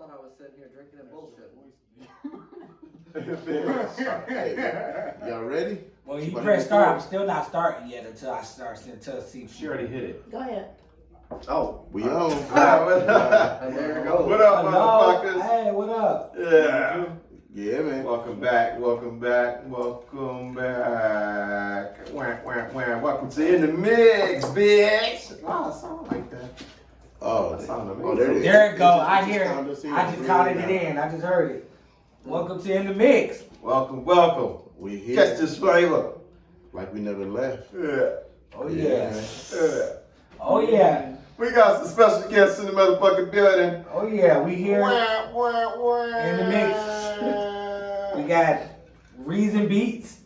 thought I was sitting here drinking and bullshitting. Hey, y'all ready? Well, you press start. I'm still not starting yet until I start. Until see. She already hit it. Go ahead. Oh, We on. and there you go. What up, Hello. motherfuckers? Hey, what up? Yeah. Yeah, man. Welcome back. Welcome back. Welcome back. Wah, wah, wah. Welcome to In the Mix, bitch. Wow, it sound like that. Oh, That sound amazing. oh, there it is. There it go. I hear Sound it. us in. I just counted it in. I just heard it. Welcome to In the Mix. Welcome, welcome. We here. Catch this flavor. Like we never left. Yeah. Oh yeah. Yeah. Oh yeah. We got some special guests in the motherfucking building. Oh yeah. We here in the mix. We got Reason Beats.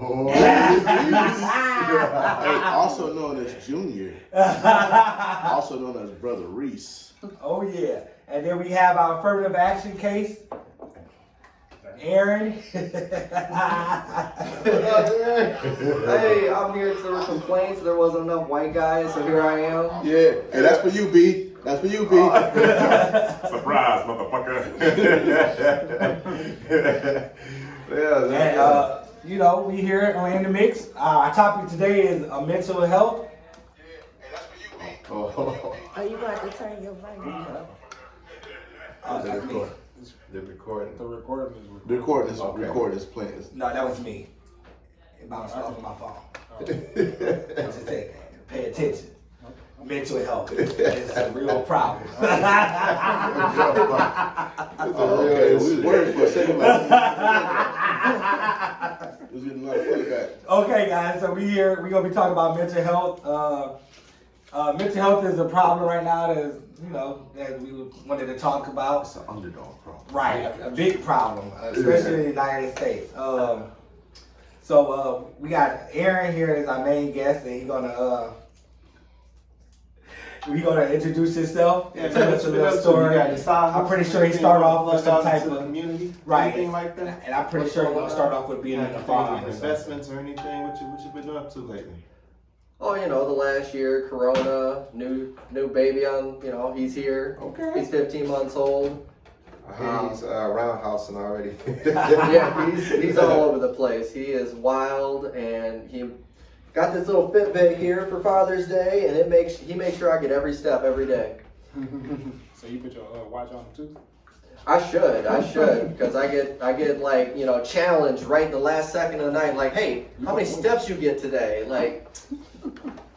Oh, hey, also known as Junior. Also known as Brother Reese. Oh yeah. And then we have our affirmative action case. Aaron. Hey, I'm here because there were complaints there wasn't enough white guys, so here I am. Yeah, and that's for you, B. That's for you, B. Surprise, motherfucker. And, you know, we here on In the Mix. Our topic today is mental health. Oh, Are you going to turn your volume up? That's me. the recording. The recording is The recording is Okay. playing. No, that was me. It bounced off of my phone. I just said, pay attention. Mental health is a real problem. Okay, we was worried for a second. Like, we was getting a lot of playback. Okay, guys, so we're here. We're gonna be talking about mental health. Mental health is a problem right now that we wanted to talk about. It's an underdog problem. Right, a big problem, especially in the United States. So we got Aaron here as our main guest, and he's gonna introduce himself and tell us a little story. I'm pretty sure he started off with some type of community, right, anything like that. and I'm pretty sure he's gonna start off with being in the farm. Investments or anything. What you been up to lately? Oh, the last year, Corona, new baby on, he's here. Okay. He's 15 months old. I hear he's roundhousing already. Yeah, he's all over the place. He is wild, and he got this little Fitbit here for Father's Day, and he makes sure I get every step every day. So you put your watch on too? I should, because I get like, challenged right in the last second of the night, like, hey, how many steps you get today? Like,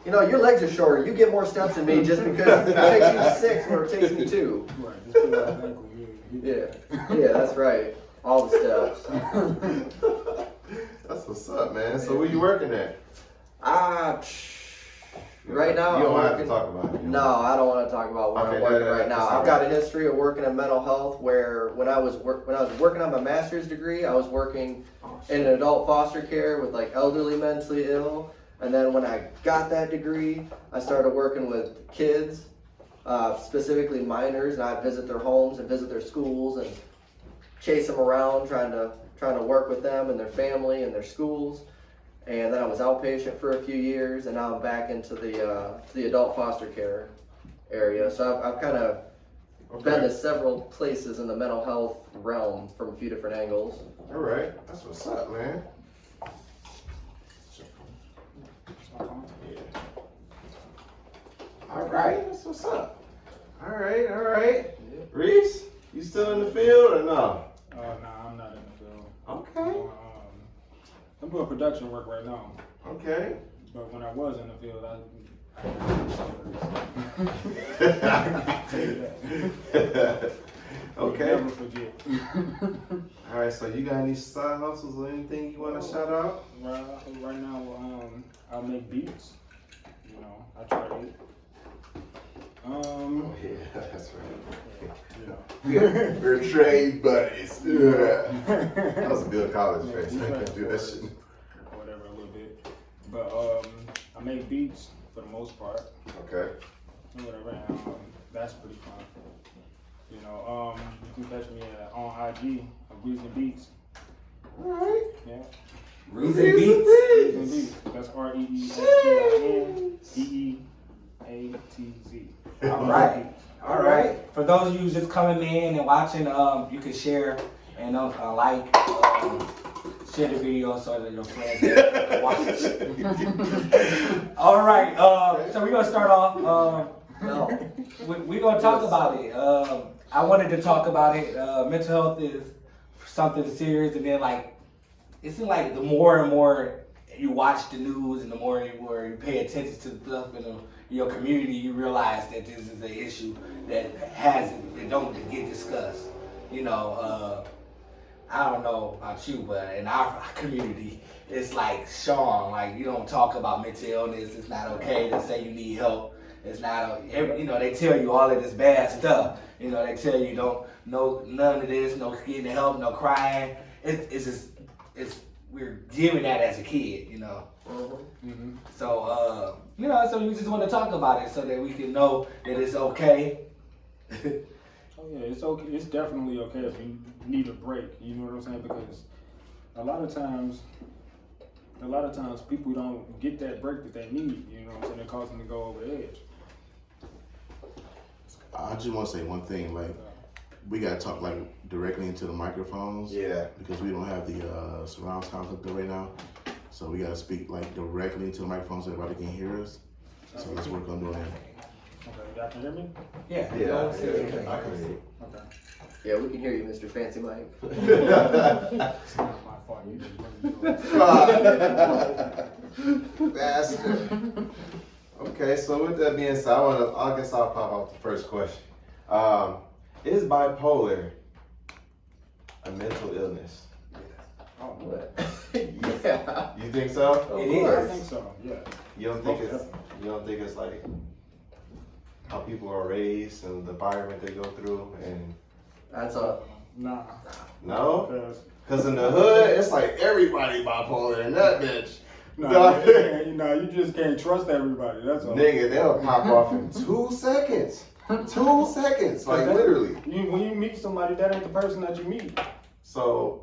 your legs are shorter. You get more steps than me just because it takes you 6 or it takes me 2. Right. Just put it on the ankle. Yeah, that's right. All the steps. That's what's up, man. So where you working at? Right now, you don't I'm have working. to talk about it. No, I don't want to talk about where Okay, I'm working right now. that's I've all got right. a history of working in mental health. Where when I was working on my master's degree, I was working in an adult foster care with like elderly mentally ill. And then when I got that degree, I started working with kids, specifically minors, and I'd visit their homes and visit their schools and chase them around, trying to work with them and their family and their schools. And then I was outpatient for a few years, and now I'm back into the adult foster care area. So I've kind of been to several places in the mental health realm from a few different angles. All right, that's what's up, man. Yeah. All right, that's what's up. All right. Reese, you still in the field or no? Nah, I'm not in the field. Okay. I'm doing production work right now. Okay. But when I was in the field, I Okay. Never forget. All right, so you got any side hustles or anything you want to shout out? Right now, I make beats. I try it. Oh, yeah, that's right. We're trade buddies. Yeah. That was a good college face. I can do that shit. Whatever, a little bit. But I make beats for the most part. Okay. Whatever, and that's pretty fun. You can catch me on IG of Reason Beats. All right. Yeah. Reason Beats. Reason Beats. That's REESTINDEEATZ. All right. All right. For those of you just coming in and watching, you can share and like, share the video so that your friends can watch. All right. So we're gonna start off. No. We're gonna talk about it. I wanted to talk about it. Mental health is something serious, and then it seems like the more and more you watch the news and the more you pay attention to stuff in your community, you realize that this is an issue that don't get discussed. You know, I don't know about you, but in our community, it's like Sean, you don't talk about mental illness. It's not okay to say you need help. It's not, they tell you all of this bad stuff. They tell you don't, none of this, no getting help, no crying. We're given that as a kid, Mm-hmm. So, so we just want to talk about it so that we can know that it's okay. Oh yeah, it's okay. It's definitely okay if you need a break. You know what I'm saying? Because a lot of times people don't get that break that they need. You know what I'm saying? It causes them to go over the edge. I just want to say one thing, we gotta talk directly into the microphones. Yeah. Because we don't have the surround sound hooked up right now. So we gotta speak directly into the microphones so everybody can hear us. So let's work on doing that. Okay, y'all can hear me? Yeah. I can hear you. Okay. Yeah, we can hear you, Mr. Fancy Mike. It's not my fault. You just really do it. Bastard. Okay, so with that being said, I guess I'll pop out the first question. Is bipolar a mental illness? Oh, What? Yeah. You think so? Of It course. I think so. Yeah. You don't think it's like how people are raised and the environment they go through and That's a Nah. no? Because Cause in the hood, it's like everybody bipolar in that bitch. you just can't trust everybody. That's all. Nigga, they'll pop off in 2 seconds. 2 seconds, like literally. When you meet somebody, that ain't the person that you meet. So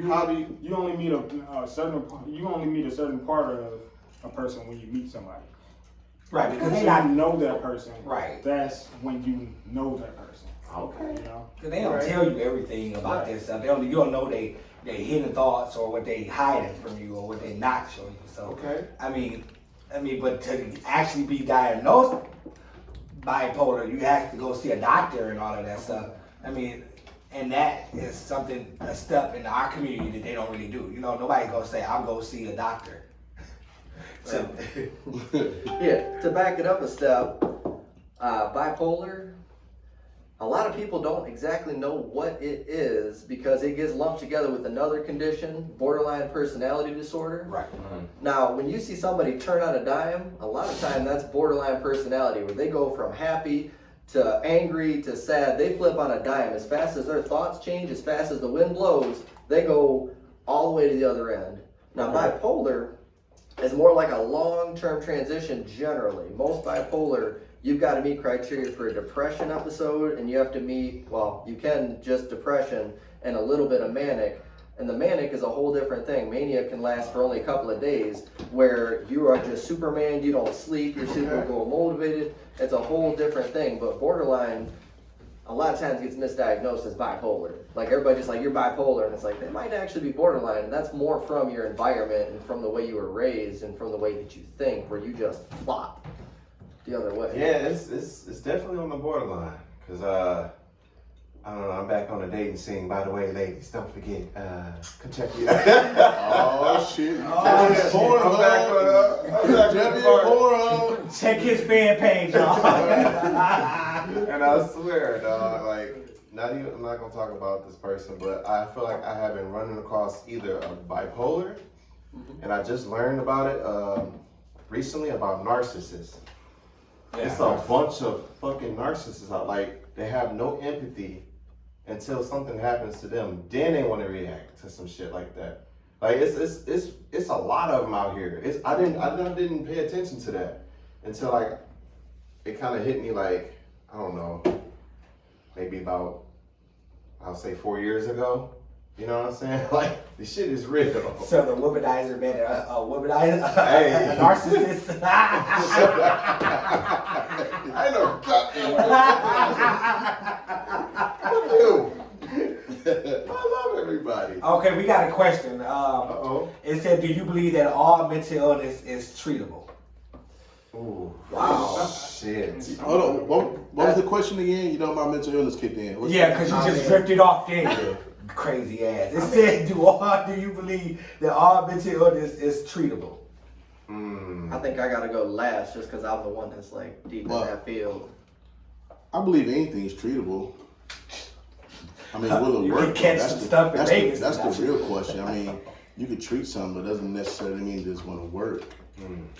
how do you? You only meet a certain part of a person when you meet somebody. Right, because Once they you not, know that person, right. That's when you know that person. Okay. You know. Cause they don't tell you everything about Right. this stuff. You don't know they hidden thoughts or what they hiding from you or what they not showing you. So Okay. I mean, but to actually be diagnosed bipolar, you have to go see a doctor and all of that stuff. I mean, and that is a step in our community that they don't really do. Nobody gonna say, I'm gonna see a doctor. So, Yeah, to back it up a step, bipolar, a lot of people don't exactly know what it is because it gets lumped together with another condition, borderline personality disorder. right. Now, when you see somebody turn on a dime, a lot of time that's borderline personality, where they go from happy to angry to sad. They flip on a dime. As fast as their thoughts change, as fast as the wind blows, they go all the way to the other end. Now, bipolar is more like a long-term transition generally. Most bipolar, you've got to meet criteria for a depression episode, and you have to meet, you can just depression and a little bit of manic. And the manic is a whole different thing. Mania can last for only a couple of days, where you are just Superman, you don't sleep, you're super motivated. It's a whole different thing. But borderline, a lot of times gets misdiagnosed as bipolar. Everybody just you're bipolar, and it's they might actually be borderline, and that's more from your environment and from the way you were raised and from the way that you think, where you just flop the other way. Yeah, it's definitely on the borderline. Cause I don't know, I'm back on the dating scene. By the way, ladies, don't forget, come check me out. Oh shit! I'm back on the Pornhub. Check his fan page, y'all. And I swear, dog, I'm not gonna talk about this person, but I feel like I have been running across either a bipolar, and I just learned about it recently about narcissists. Yeah. It's a bunch of fucking narcissists out. They have no empathy until something happens to them. Then they want to react to some shit like that. It's a lot of them out here. I didn't pay attention to that until it kind of hit me I don't know, maybe about, I'll say 4 years ago. You know what I'm saying? Like, the shit is real. So the womanizer man, a womanizer, Hey. a narcissist. I know I love everybody. Okay, we got a question. Uh-oh. It said, do you believe that all mental illness is treatable? Ooh. Wow. Shit. Hold on. What was the question again? You know, my mental illness kicked in. What's Yeah, because you just drifted off there. Crazy ass. It said, do you believe that all mental illness is treatable? I think I gotta go last just because I'm the one that's like deep in that field. I believe anything is treatable. I mean, will it You work? can catch some stuff in Vegas. That's the real question. I mean, you could treat something, but it doesn't necessarily mean it's going to work.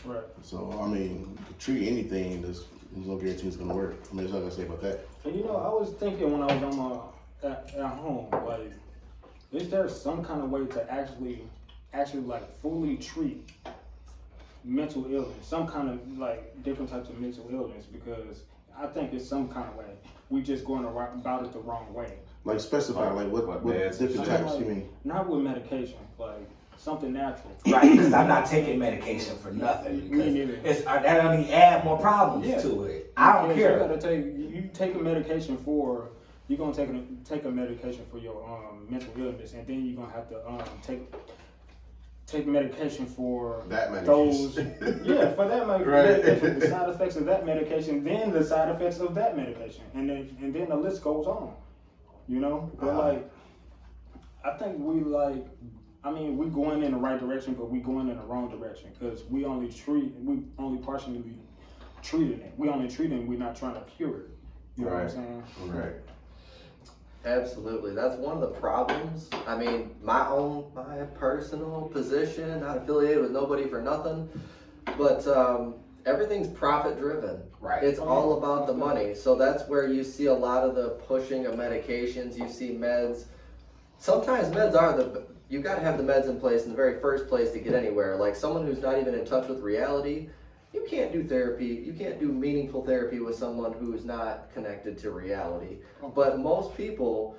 Right. So, I mean, you could treat anything, there's no guarantee it's going to work. I mean, there's nothing I say about that. And you know, I was thinking when I was on at home, like, is there some kind of way to actually like fully treat mental illness, some kind of like different types of mental illness? Because I think it's some kind of way we just going about it the wrong way. Like, specify, like, what meds? different types like, you mean? Not with medication, like something natural. Right, because I'm not taking medication for nothing. Me neither. That only add more problems to it. I don't care. You gotta take a medication for. You're gonna take a medication for your mental illness, and then you're gonna have to take medication for That those. medication. Yeah, for that Right. medication, the side effects of that medication, then the side effects of that medication, and then the list goes on. You know, but like, I think we going in the right direction, but we going in the wrong direction because we only partially treating it. We only treating, we're not trying to cure it. You know what I'm saying? Right. Absolutely. That's one of the problems. I mean, my personal position, not affiliated with nobody for nothing, but everything's profit driven. Right. It's all about the money. So that's where you see a lot of the pushing of medications. You see meds. Sometimes meds are you got to have the meds in place in the very first place to get anywhere. Like someone who's not even in touch with reality, you can't do therapy. You can't do meaningful therapy with someone who's not connected to reality. But most people,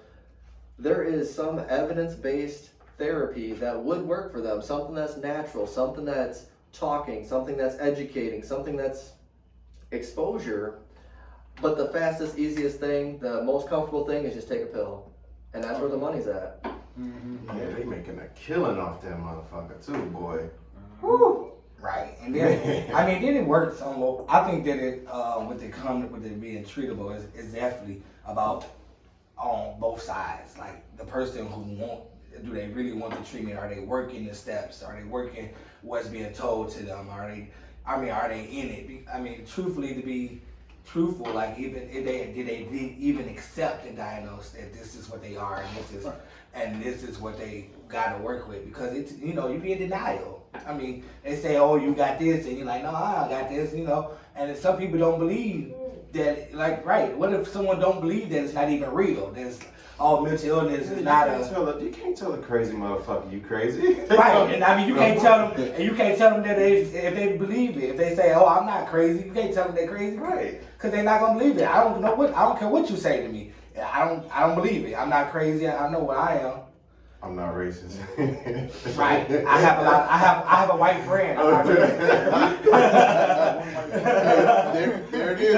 there is some evidence-based therapy that would work for them. Something that's natural, something that's talking, something that's educating, something that's exposure. But the fastest, easiest thing, the most comfortable thing is just take a pill. And that's where the money's at. Yeah, they making a killing off that motherfucker too, boy. Woo. Right, and then then it works on. I think that it with it being treatable is definitely about on both sides. Like the person do they really want the treatment? Are they working the steps? Are they working what's being told to them? Are they in it? I mean, truthfully, to be truthful, like even did they even accept and diagnose that this is what they are and this is what they got to work with? Because it's you be in denial. I mean, they say, oh, you got this, and you're like, no, I don't got this, and some people don't believe that, like, right, what if someone don't believe that it's not even real? There's mental illness is not you can't tell a crazy motherfucker you crazy. Right, and I mean, you can't tell them that if they believe it. If they say, oh, I'm not crazy, you can't tell them they're crazy. Right. Because they're not going to believe it. I don't care what you say to me. I don't believe it. I'm not crazy. I know what I am. I'm not racist. Right. I have a white friend. I'm not racist. there it is.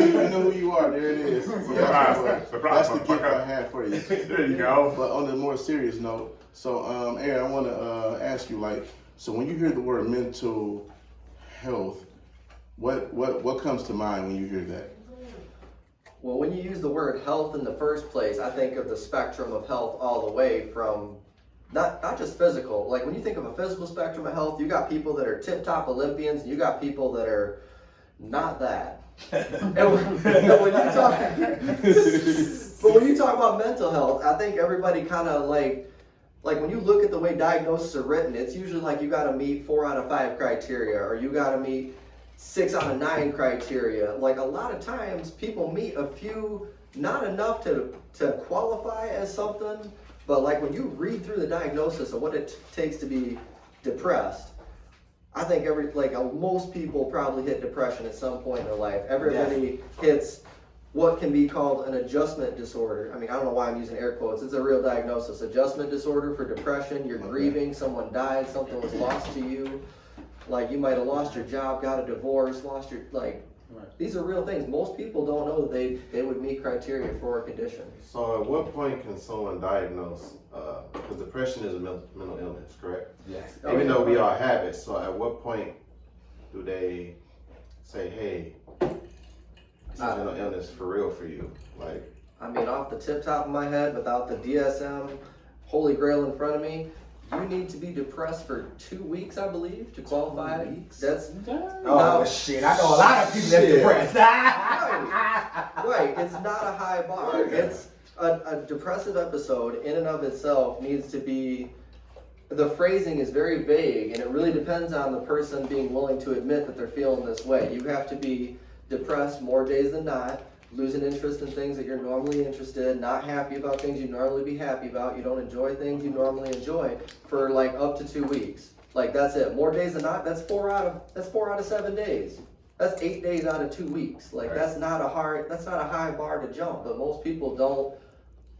You know who you are. There it is. That's the gift I have for you. There you go. But on a more serious note, so Aaron, I want to ask you, like, so when you hear the word mental health, what comes to mind when you hear that? Well, when you use the word health in the first place, I think of the spectrum of health all the way from not just physical. Like when you think of a physical spectrum of health, you got people that are tip-top Olympians, and you got people that are not that. But when you talk about mental health, I think everybody kind of like when you look at the way diagnoses are written, it's usually like you got to meet 4 out of 5 criteria, or you got to meet 6 out of 9 criteria. Like a lot of times people meet a few, not enough to qualify as something, but like when you read through the diagnosis of what it takes to be depressed, I think most people probably hit depression at some point in their life. Everybody hits what can be called an adjustment disorder. I mean, I don't know why I'm using air quotes. It's a real diagnosis. Adjustment disorder for depression. You're grieving. Someone died. Something was lost to you. Like you might have lost your job, got a divorce, lost your, like, these are real things. Most people don't know that they would meet criteria for a condition. So at what point can someone diagnose, because depression is a mental illness, correct? Yes. Even though we all have it, so at what point do they say, hey, this is mental illness for real for you? Like, I mean, off the top of my head, without the DSM Holy Grail in front of me, you need to be depressed for 2 weeks, I believe, to qualify. That's Oh shit! I know a lot of people that's depressed. right. It's not a high bar. It's a depressive episode in and of itself needs to be. The phrasing is very vague, and it really depends on the person being willing to admit that they're feeling this way. You have to be depressed more days than not, losing interest in things that you're normally interested in, not happy about things you normally be happy about, you don't enjoy things you normally enjoy for like up to 2 weeks. Like that's it. More days than not, that's 4 out of 7 days. That's 8 days out of 2 weeks. Like that's not a high bar to jump, but most people don't.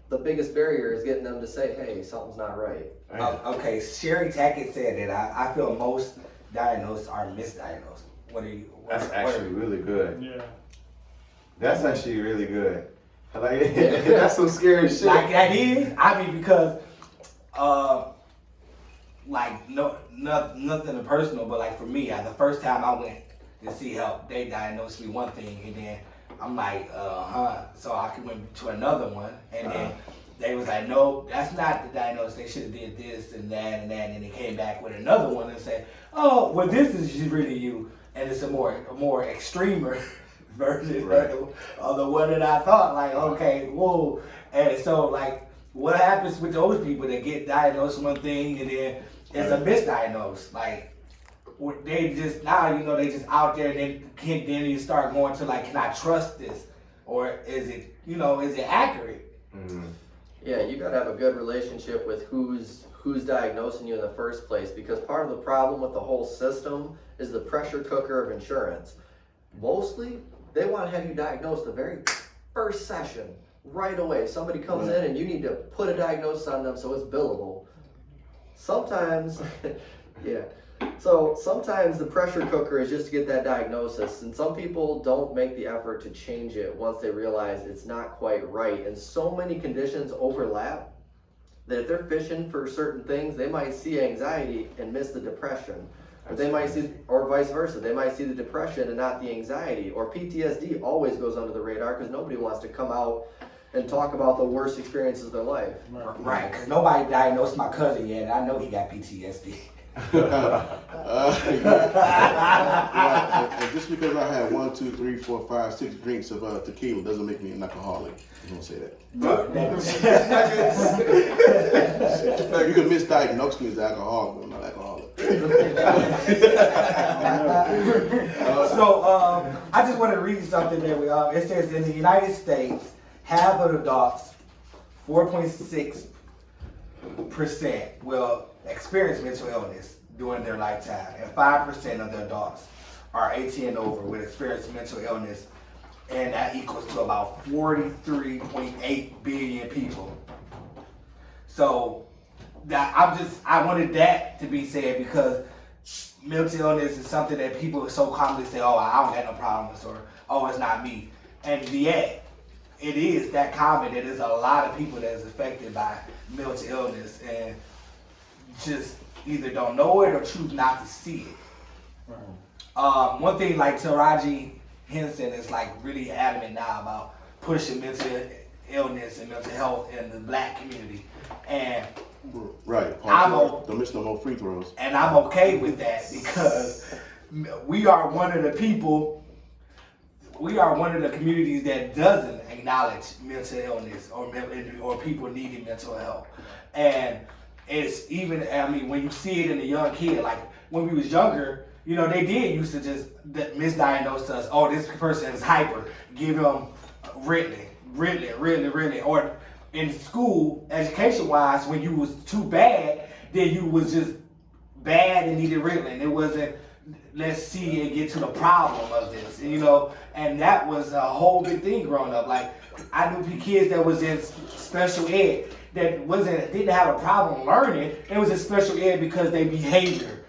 The biggest barrier is getting them to say, hey, something's not right. Okay, Sherry Tackett said that I feel most diagnosed are misdiagnosed. that's actually really good. Yeah. That's actually really good. Like, that's some scary shit. Like that is, I mean, because, like, nothing personal, but like for me, the first time I went to see help, they diagnosed me one thing, and then I'm like, so I went to another one, and then they was like, no, that's not the diagnosis. They should have did this and that and that, and they came back with another one and said, oh, well, this is really you, and it's a more extremer version of the one that I thought, like, okay, whoa. And so, like, what happens with those people that get diagnosed one thing and then it's a misdiagnosed? Like, they just, now, they just out there, and then you start going to, like, can I trust this? Or is it, is it accurate? Mm-hmm. Yeah, you gotta have a good relationship with who's diagnosing you in the first place, because part of the problem with the whole system is the pressure cooker of insurance. Mostly, they want to have you diagnosed the very first session, right away. Somebody comes in and you need to put a diagnosis on them so it's billable. Sometimes, so sometimes the pressure cooker is just to get that diagnosis, and some people don't make the effort to change it once they realize it's not quite right. And so many conditions overlap that if they're fishing for certain things, they might see anxiety and miss the depression. Or they might see, or vice versa, they might see the depression and not the anxiety. Or PTSD always goes under the radar because nobody wants to come out and talk about the worst experiences of their life. Right, because nobody diagnosed my cousin yet, and I know he got PTSD. And just because I had 1, 2, 3, 4, 5, 6 drinks of tequila doesn't make me an alcoholic. I'm gonna say that. You can misdiagnose me as alcoholic, but I'm not alcoholic. So I just want to read something that it says in the United States, half of adults, 4.6%, will experience mental illness during their lifetime, and 5% of the adults are 18 and over will experience mental illness, and that equals to about 43.8 billion people. So I wanted that to be said, because mental illness is something that people so commonly say, oh, I don't have no problems, or oh, it's not me. And yet, it is that common. It is a lot of people that is affected by mental illness and just either don't know it or choose not to see it. One thing, like Taraji Henson is like really adamant now about pushing mental illness and mental health in the Black community, and right, don't miss no more free throws. And I'm okay with that, because we are one of the communities that doesn't acknowledge mental illness or people needing mental health. And it's even, when you see it in a young kid, like when we was younger, they did used to just misdiagnose us. Oh, this person is hyper. Give him Ritalin. Or in school, education-wise, when you was too bad, then you was just bad and needed Ritalin. It wasn't let's see and get to the problem of this, you know. And that was a whole big thing growing up. Like, I knew kids that was in special ed that didn't have a problem learning. It was in special ed because they behavior.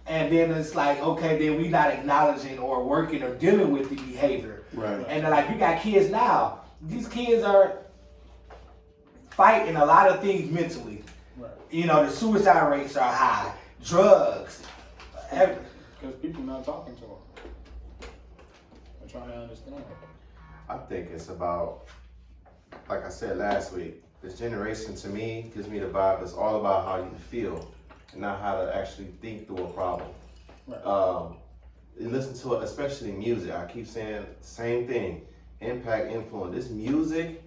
And then it's like, okay, then we not acknowledging or working or dealing with the behavior. Right. And then, like, you got kids now. These kids are fighting a lot of things mentally. Right. You know, the suicide rates are high. Drugs. Because people not talking to them. They're trying to understand. I think it's about, like I said last week, this generation to me gives me the vibe. It's all about how you feel and not how to actually think through a problem. Right. You listen to it, especially music. I keep saying the same thing. Impact, influence. This music,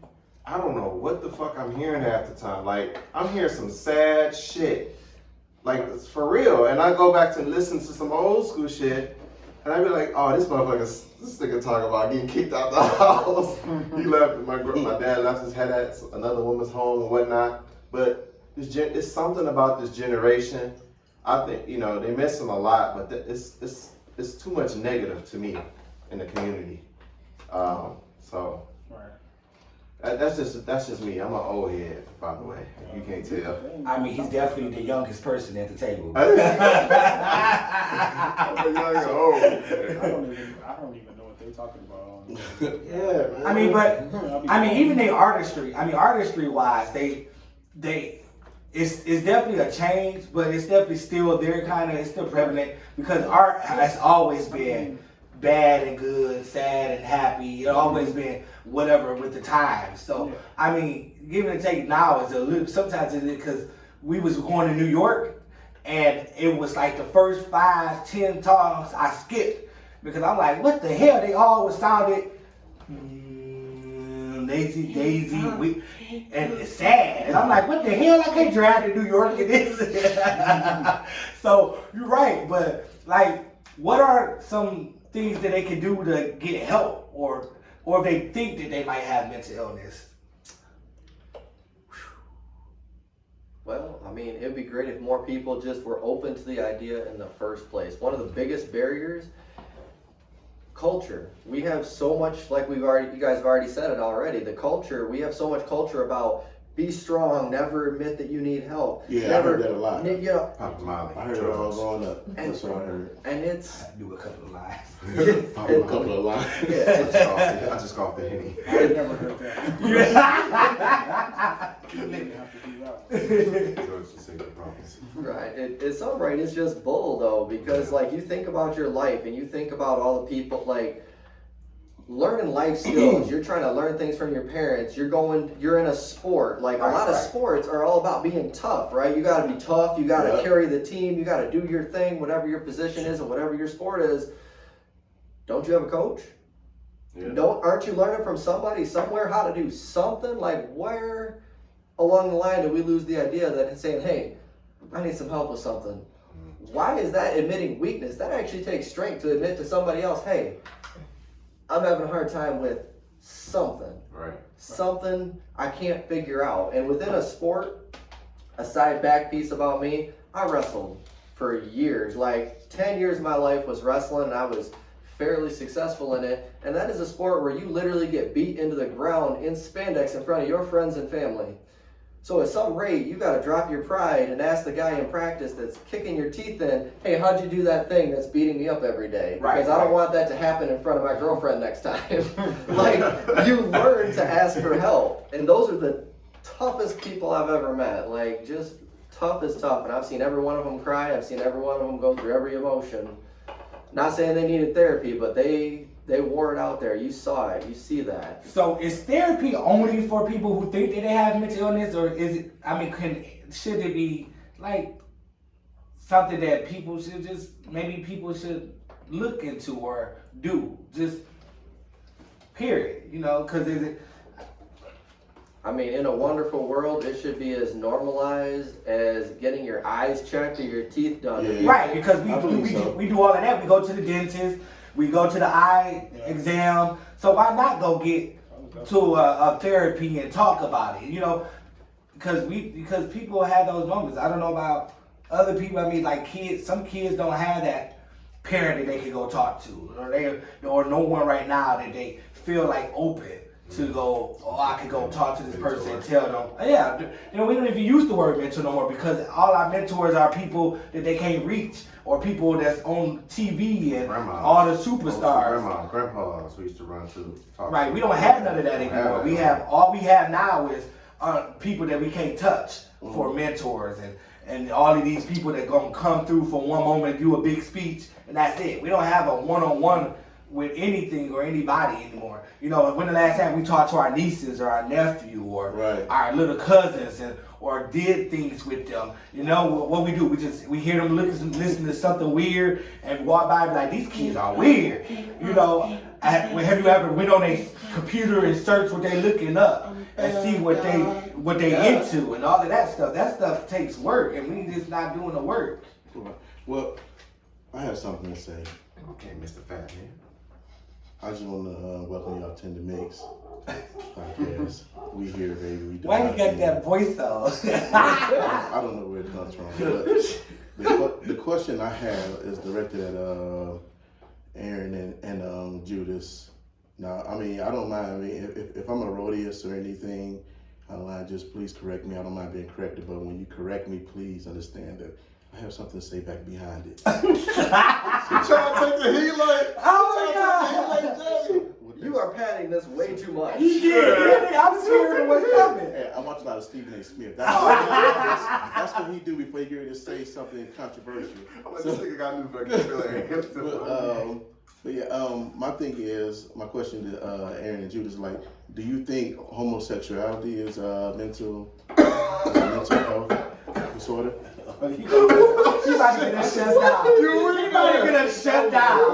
I don't know what the fuck I'm hearing half the time. Like, I'm hearing some sad shit. Like, it's for real. And I go back to listen to some old school shit, and I be like, oh, this nigga talking about getting kicked out the house. He left, my dad left his head at another woman's home and whatnot. But it's something about this generation. I think, you know, they miss them a lot, but it's too much negative to me in the community. So Right. that's just me. I'm an old head, by the way. You can't tell. I mean, he's definitely the youngest person at the table. I'm a young old. I don't even know what they're talking about. Yeah, man. I mean, but even their artistry. I mean, artistry-wise, it's definitely a change, but it's definitely still there. It's still prevalent because art has always been bad and good, sad and happy. It's always been whatever with the times. So Yeah. I mean, give and take now is a little. Sometimes it's because we was going to New York, and it was like the first 5-10 songs I skipped because I'm like, what the hell? They always sounded Daisy, and it's sad. And I'm like, what the hell? I can't drive to New York in this. So you're right, but like, what are some things that they can do to get help, or if they think that they might have mental illness? Well, I mean, it'd be great if more people just were open to the idea in the first place. One of the biggest barriers, culture. We have so much, like you guys have already said it already, the culture, we have so much culture about be strong, never admit that you need help. Yeah, never, I heard that a lot. You know, Papa Molly. I heard it all growing up. That's what I heard. and it's, I do a couple of lies. Papa a couple of lines. I just coughed the Henny. I never heard that. You didn't have to do that one. George the Secret Promise. right, it's all right, it's just bull though, because like you think about your life and you think about all the people, like, learning life skills, you're trying to learn things from your parents, you're in a sport, like a lot of sports are all about being tough, right? You gotta be tough, you gotta carry the team, you gotta do your thing, whatever your position is and whatever your sport is. Don't you have a coach? Yeah. Aren't you learning from somebody somewhere how to do something? Like, where along the line did we lose the idea that it's saying, hey, I need some help with something? Why is that admitting weakness? That actually takes strength to admit to somebody else, hey, I'm having a hard time with something. Right. Something I can't figure out. And within a sport, a side back piece about me, I wrestled for years. Like 10 years of my life was wrestling, and I was fairly successful in it. And that is a sport where you literally get beat into the ground in spandex in front of your friends and family. So at some rate, you got to drop your pride and ask the guy in practice that's kicking your teeth in, hey, how'd you do that thing that's beating me up every day? Because I don't want that to happen in front of my girlfriend next time. Like, you learn to ask for help. And those are the toughest people I've ever met. Like, just tough as tough. And I've seen every one of them cry. I've seen every one of them go through every emotion. Not saying they needed therapy, but they wore it out there. You saw it. You see that. So is therapy only for people who think that they have mental illness, or is it, I mean, should it be like something that people should look into or do, just period, you know, because I mean, in a wonderful world, it should be as normalized as getting your eyes checked or your teeth done. Yeah. right, because we do all of that. We go to the dentist, we go to the eye exam, so why not go get to a therapy and talk about it, you know, because people have those moments. I don't know about other people. I mean, like kids, some kids don't have that parent that they can go talk to, or no one right now that they feel like open to go, I could go talk to this person and tell them, yeah, we don't even use the word mentor no more because all our mentors are people that they can't reach or people that's on TV and all the superstars. Grandpas we used to run to talk Right, to. we don't have none of that anymore. We have, all we have now is people that we can't touch for mentors and all of these people that gonna come through for one moment, do a big speech, and that's it. We don't have a one-on-one with anything or anybody anymore. When the last time we talked to our nieces or our nephew or our little cousins or did things with them, what we do, we hear them listen to something weird and walk by and be like, these kids are weird. Have you ever went on a computer and searched what they looking up and see what they into and all of that stuff? That stuff takes work and we just not doing the work. Well, I have something to say. Okay, Mr. Fat Man. I just want to welcome y'all to the Mix podcast. We here, baby. We Why you got that voice though? I don't know where it comes from, but the question I have is directed at Aaron and Judas. Now, I don't mind. If I'm erroneous or anything, I don't mind. Just please correct me. I don't mind being corrected, but when you correct me, please understand that I have something to say back behind it. You trying to take the heat like? Oh my God! You are padding this way too much. I'm scared of what's coming. Hey, I watch a lot of Stephen A. Smith. That's what he do before he get ready to say something controversial. This nigga got new vocabulary. But yeah, my question to Aaron and Judas, like, do you think homosexuality is mental health disorder? You about to get us shut down. You about to get us shut down.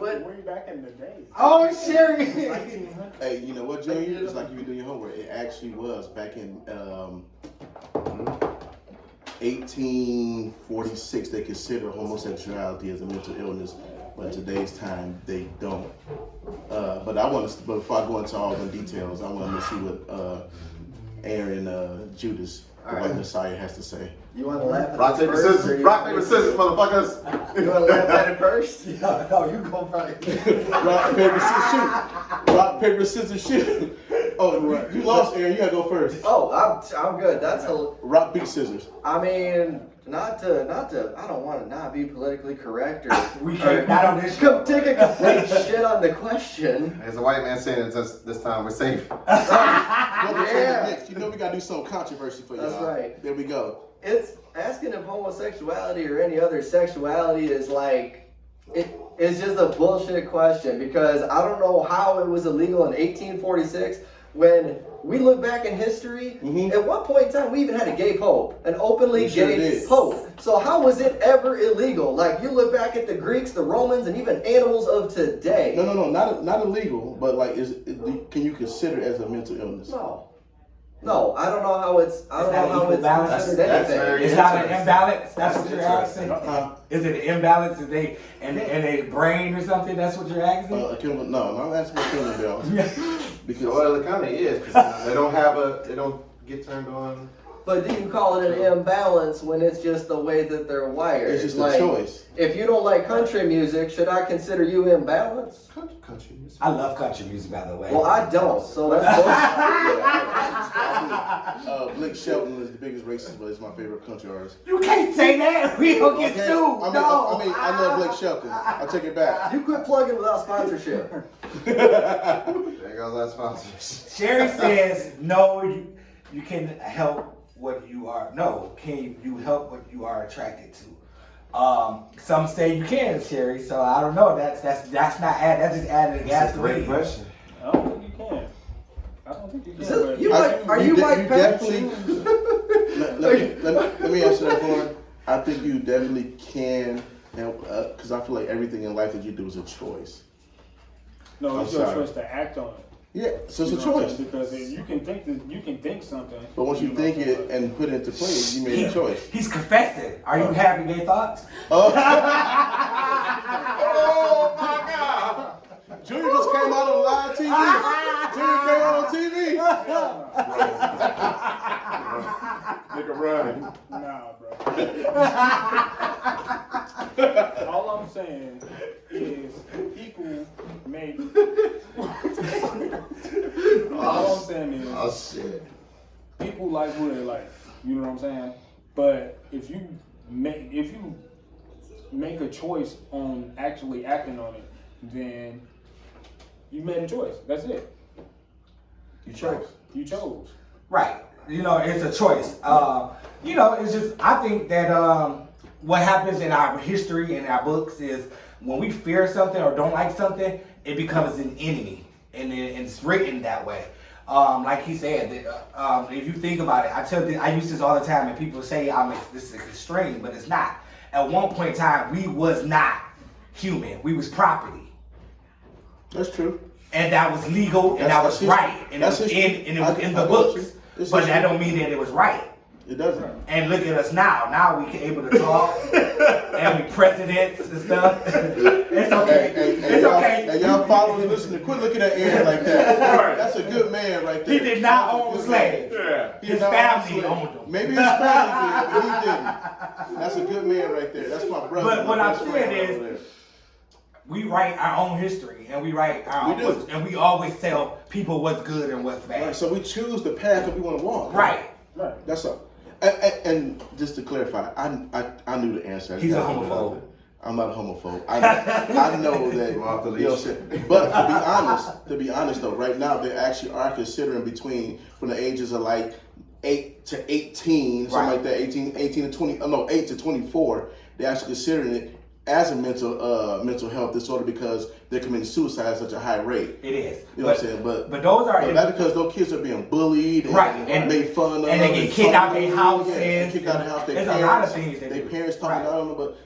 Way back in the day. Oh, Sherry. Hey, you know what, Junior? It's like you were doing your homework. It actually was back in 1846. They consider homosexuality as a mental illness, but in today's time they don't. But before I go into all the details, I want to see what Aaron Judas, the White Messiah, has to say. You want to laugh at Rock, this paper, first? scissors. Rock, paper, scissors, motherfuckers. You want to laugh at it first? No, you go first. Rock, paper, scissors, shoot. Rock, paper, scissors, shoot. Oh, you lost, Aaron. You gotta go first. Oh, I'm good. That's rock, paper, scissors. I mean, not to. I don't want to not be politically correct or We can't. Not on this come take a complete shit on the question. As a white man saying it, this time we're safe. Yeah. Next, we gotta do some controversy for you. That's right. There we go. It's asking if homosexuality or any other sexuality is like it's just a bullshit question because I don't know how it was illegal in 1846 when we look back in history. At one point in time we even had a gay pope, an openly gay pope. So how was it ever illegal? Like you look back at the Greeks, the Romans, and even animals of today. No, not illegal, but like can you consider it as a mental illness? No, I don't know how it's. I don't know how it's considered anything. It's not an imbalance. That's what you're asking. Is it an imbalance? Is they in a brain or something? That's what you're asking. No, I'm asking a killing bill. Because well, it kind of is because they don't get turned on. But do you call it an imbalance when it's just the way that they're wired? It's just like, a choice. If you don't like country music, should I consider you imbalanced? Country music. I love country music, by the way. Well, I don't, so that's bullshit. Blake Shelton is the biggest racist, but he's my favorite country artist. You can't say that. We don't get sued. I love Blake Shelton. I take it back. You quit plugging without sponsorship. There goes that sponsor. Sherry says, no, you can help what you are. No, can you help what you are attracted to? Some say you can, Sherry. So I don't know. That's not that's just added That's a gasoline. great question. I don't think you can. I don't think you can. Are you Mike Pence? Let me answer that for you. I think you definitely can, because I feel like everything in life that you do is a choice. No, it's your choice to act on it. Yeah, so it's a choice. Because you can think something. But once you think it and put it into place, you made a choice. He's confessing. Are you having gay thoughts? Oh my God! Junior just came out on live TV. Junior came out on TV. Nigga run. Nah, bro. saying is people make. All I'm saying is, Oh shit. people like who they like. You know what I'm saying? But if you make a choice on actually acting on it, then you made a choice. That's it. You chose. You chose. Right. You know, it's a choice. You know, it's just, I think that what happens in our history and our books is when we fear something or don't like something, it becomes an enemy. And it's written that way. Like he said, if you think about it, I use this all the time, and people say this is extreme, but it's not. At one point in time, we was not human. We was property. That's true. And that was legal, and that was right, and it was in the books. But that don't mean that it was right. It doesn't. And look at us now. Now we able to talk, and we presidents and stuff. It's okay. It's okay. And y'all following and listening. Quit looking at Aaron like that. That's a good man right there. He did not own slaves. Yeah. His family owned them. Maybe his family did, but he didn't. That's a good man right there. That's my brother. But what my I'm best saying friend is, right there. we write our own history, and we write our We own, do. and we always tell people what's good and what's bad. Right, so we choose the path that we want to walk. Right. Right. That's all. And just to clarify, I knew the answer. He's a homophobe. I'm not a homophobe. I know that. Off the You know what I'm saying? But to be honest though, right now they actually are considering between from the ages of like 8 to 18, something Right. like that, 18 to 20, no, 8 to 24. They're actually considering it as a mental health disorder because they're committing suicide at such a high rate. It is. You know what I'm saying? But those are not because those kids are being bullied and, Right, and made fun of. and they get kicked out their houses. Yeah, kicked out of their house. There's a lot of things they Their do. parents talking. Right. I don't know, but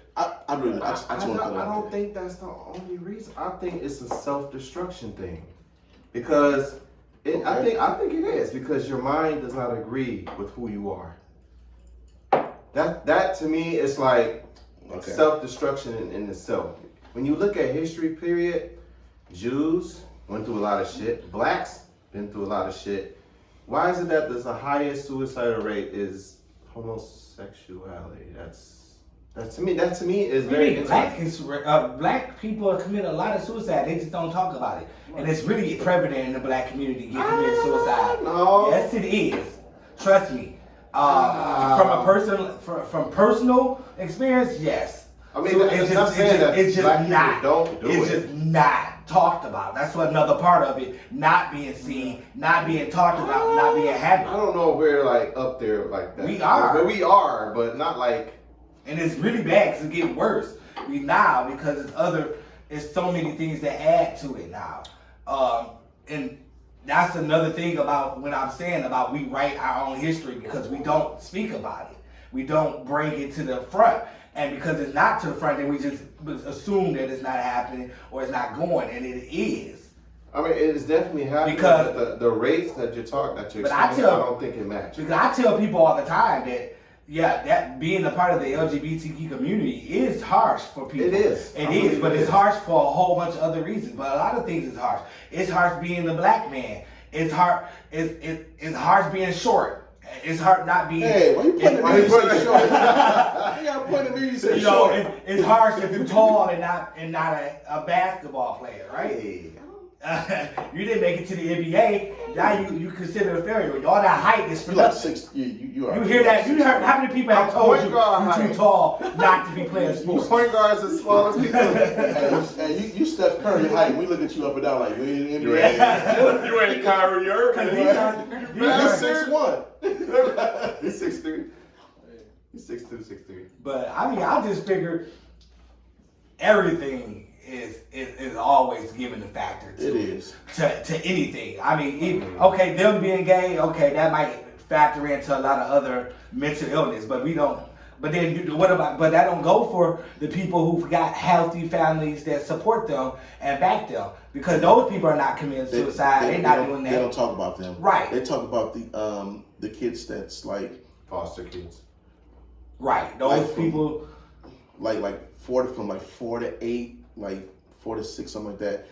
I really, I just want to put it I out don't there. think that's the only reason. I think it's a self-destruction thing, because I think it is because your mind does not agree with who you are. That to me is like Okay. self-destruction in itself. When you look at history period, Jews went through a lot of shit. Blacks been through a lot of shit. Why is it that the highest suicidal rate is homosexuality? That to me is very interesting. Black people commit a lot of suicide. They just don't talk about it, and it's really prevalent in the black community. Get committed suicide. No. Yes, it is. Trust me. From personal experience, yes. I mean, it's not saying that it's just black people not. don't do It's it. just not talked about. That's what another part of it. Not being seen, not being talked about, not being I handled. don't know if we're like up there like that. We are. But we are, but not like. And it's really bad because it's getting worse. Because it's so many things that add to it now. And that's another thing about when I'm saying about we write our own history because we don't speak about it. We don't bring it to the front. And because it's not to the front, then we just assume that it's not happening or it's not going, and it is. I mean, it is definitely happening. Because- But the rates that you're But explaining, I I don't think it matches. Because I tell people all the time that, that being a part of the LGBTQ community is harsh for people. It is. It I is, believe but it it's is. harsh for a whole bunch of other reasons. But a lot of things is harsh. It's harsh being a black man. It's hard. It's harsh being short. It's hard not being. Hey, why you pointing at me? You say short. You gotta point at me. You say You know, short. it's harsh if you're tall and not a basketball player, right? Hey, You didn't make it to the NBA. Now you consider a failure. All that height is You like production. 6? You are. You hear that? You heard how many people have told you guard you're too height. tall not to be playing sports? point guards as small as people. And you Steph Curry height. We look at you up and down like you ain't in the You NBA. You ain't Kyrie Irving. You Man, 6'1". He's 6'3". He's 6'2", 6'3". But I mean, I just figure everything is always given a factor It to is. to anything. I mean, okay, them being gay, okay, that might factor into a lot of other mental illness, but we don't. But then what about? But that don't go for the people who've got healthy families that support them and back them, because those people are not committing suicide. They're not don't- doing that. They don't talk about them. Right. They talk about the kids that's like Foster kids. Right. Those Like from- people. like 4 to 8, like 4 to 6, something like that.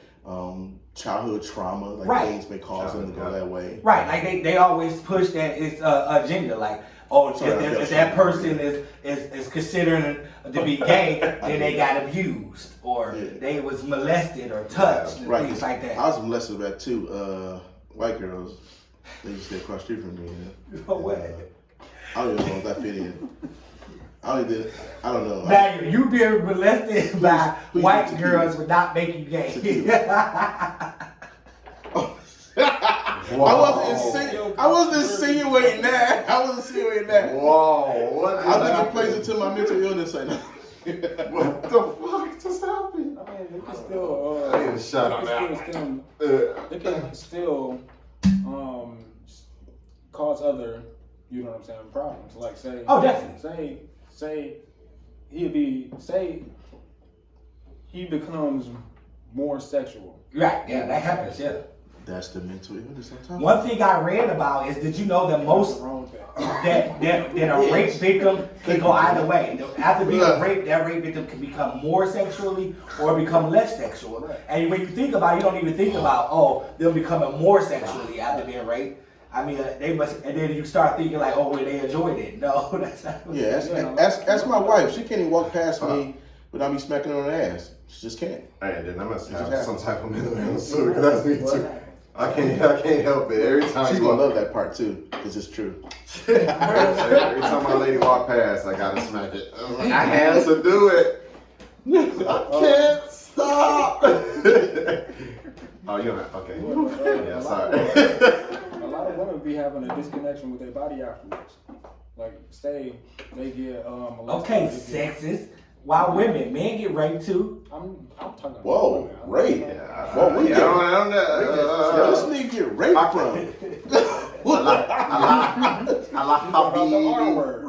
Childhood trauma, like Right. things may cause them to go that way. Right, like they always push that it's agenda, like, oh, Sorry, if that person is considering to be gay, then they got abused or they was molested or touched and Right. things like that. I was molested by two white girls. They used to stay across the street from me. No way. I don't even know if that fit in. I don't know. Now you being molested by please white do girls would not make you gay. I wasn't insinuating that. Whoa, what I think it plays into my mental illness right now. What the fuck just happened? I mean, they can still. I need to shut up now. They can still cause other, you know what I'm saying, problems. Like say. Oh, definitely. Say he becomes more sexual. Right, yeah, that happens, yeah. That's the mental illness I'm talking about. One thing I read about is, did you know that most that a rape victim can go either way. After being raped, that rape victim can become more sexually or become less sexual. And when you think about it, you don't even think about them becoming more sexually after being raped. I mean, they must, and then you start thinking like, well, they enjoyed it. No, that's not. Yeah, ask my wife. She can't even walk past me without me smacking her on the ass. She just can't. Hey, then I must have some type of mental illness too, because that's me too. I can't help it. Every time She's gonna love that part too, because it's true. Every time my lady walk past, I gotta smack it. I have to do it. I can't stop. Oh, you're not okay. Yeah, sorry. A lot of women be having a disconnection with their body afterwards. Like, say they get molested. Okay, sexist. Why women? Men get raped too. I'm talking about Whoa, women. rape. I We get don't know. Where this nigga get raped from? About the R word.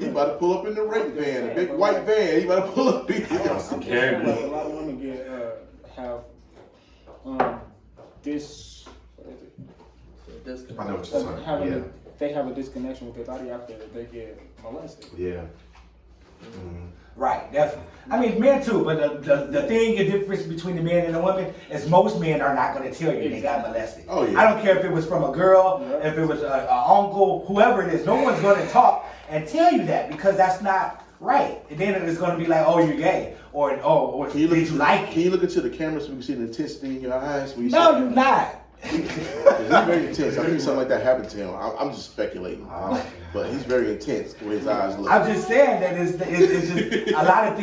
He about to pull up in the rape van, a big white van. He about to pull up. I'm just saying, like, a lot of women have this. What is it? I know what you're saying. They have a disconnection with their body after they get molested. Yeah. Right, definitely. I mean, men too, but the thing, the difference between the man and the woman is most men are not going to tell you they got molested. Oh, yeah. I don't care if it was from a girl, if it was an uncle, whoever it is. No one's going to talk and tell you that because that's not right. And then it's going to be like, oh, you're gay. Or Can you did you like Can it? you look into the camera so we can see the intensity in your eyes? When you No, say you're not. He's very intense. I think something like that happened to him. I'm just speculating, but he's very intense the way his eyes look. I'm just saying that it's just a lot of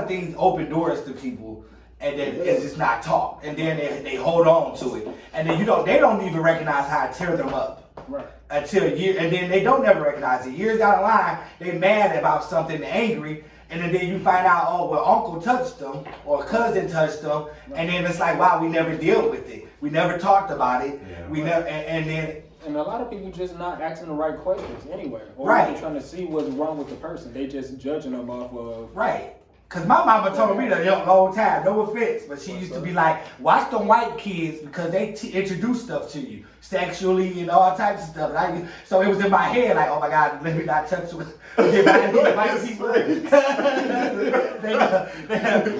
things open doors to people, and then it's just not talk, and then they hold on to it, and then they don't even recognize how I tear them up. Right. Until a year, and then they don't never recognize it. Years down the line, they mad about something, angry, and then you find out, oh, well, uncle touched them or cousin touched them, and then it's like, wow, we never dealt with it. We never talked about it. Yeah. We never, and then. And a lot of people just not asking the right questions anyway. Or Right. even trying to see what's wrong with the person. They just judging them off of. Right. Cause my mama told me that the whole time, no offense, but she used to be like, watch the white kids because they introduce stuff to you sexually and all types of stuff. So it was in my head like, oh my God, let me not touch you. Get back to white people.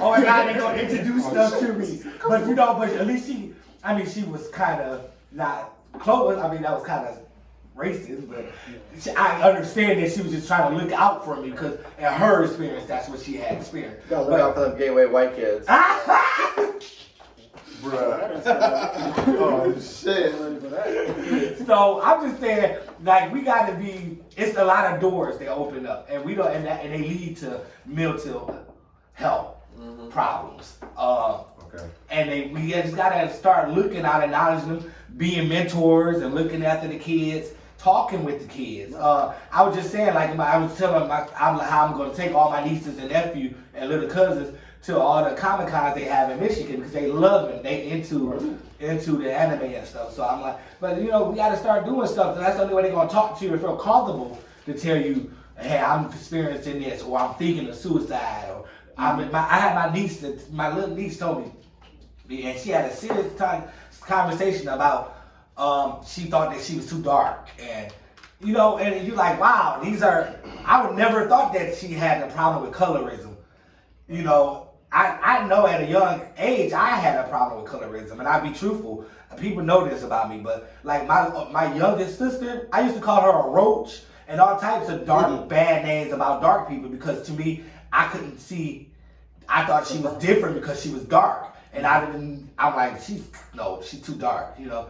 Oh my God, they gonna introduce stuff to me. But but at least she was kind of not close. I mean, that was kind of racist, but I understand that she was just trying to look out for me because in her experience, that's what she had experienced. Gotta look out for them gateway white kids. Bruh. Oh shit. So I'm just saying, like, we gotta be. It's a lot of doors they open up, and we don't, and they lead to mental health problems. Okay. And we just gotta start looking out, acknowledging them, being mentors, and looking after the kids, talking with the kids. I was just saying, like, I was telling how I'm gonna take all my nieces and nephew and little cousins to all the Comic Cons they have in Michigan because they love it. They into the anime and stuff. So I'm like, but we gotta start doing stuff. And that's the only way they're gonna talk to you and feel comfortable to tell you, hey, I'm experiencing this, or I'm thinking of suicide, or I had my little niece told me, and she had a serious conversation about she thought that she was too dark, and and you're like, wow, I would never thought that she had a problem with colorism, I know at a young age I had a problem with colorism, and I'll be truthful. People know this about me, but like my youngest sister, I used to call her a roach and all types of dark, bad names about dark people because to me, I couldn't see. I thought she was different because she was dark, and I'm like, she's too dark, you know.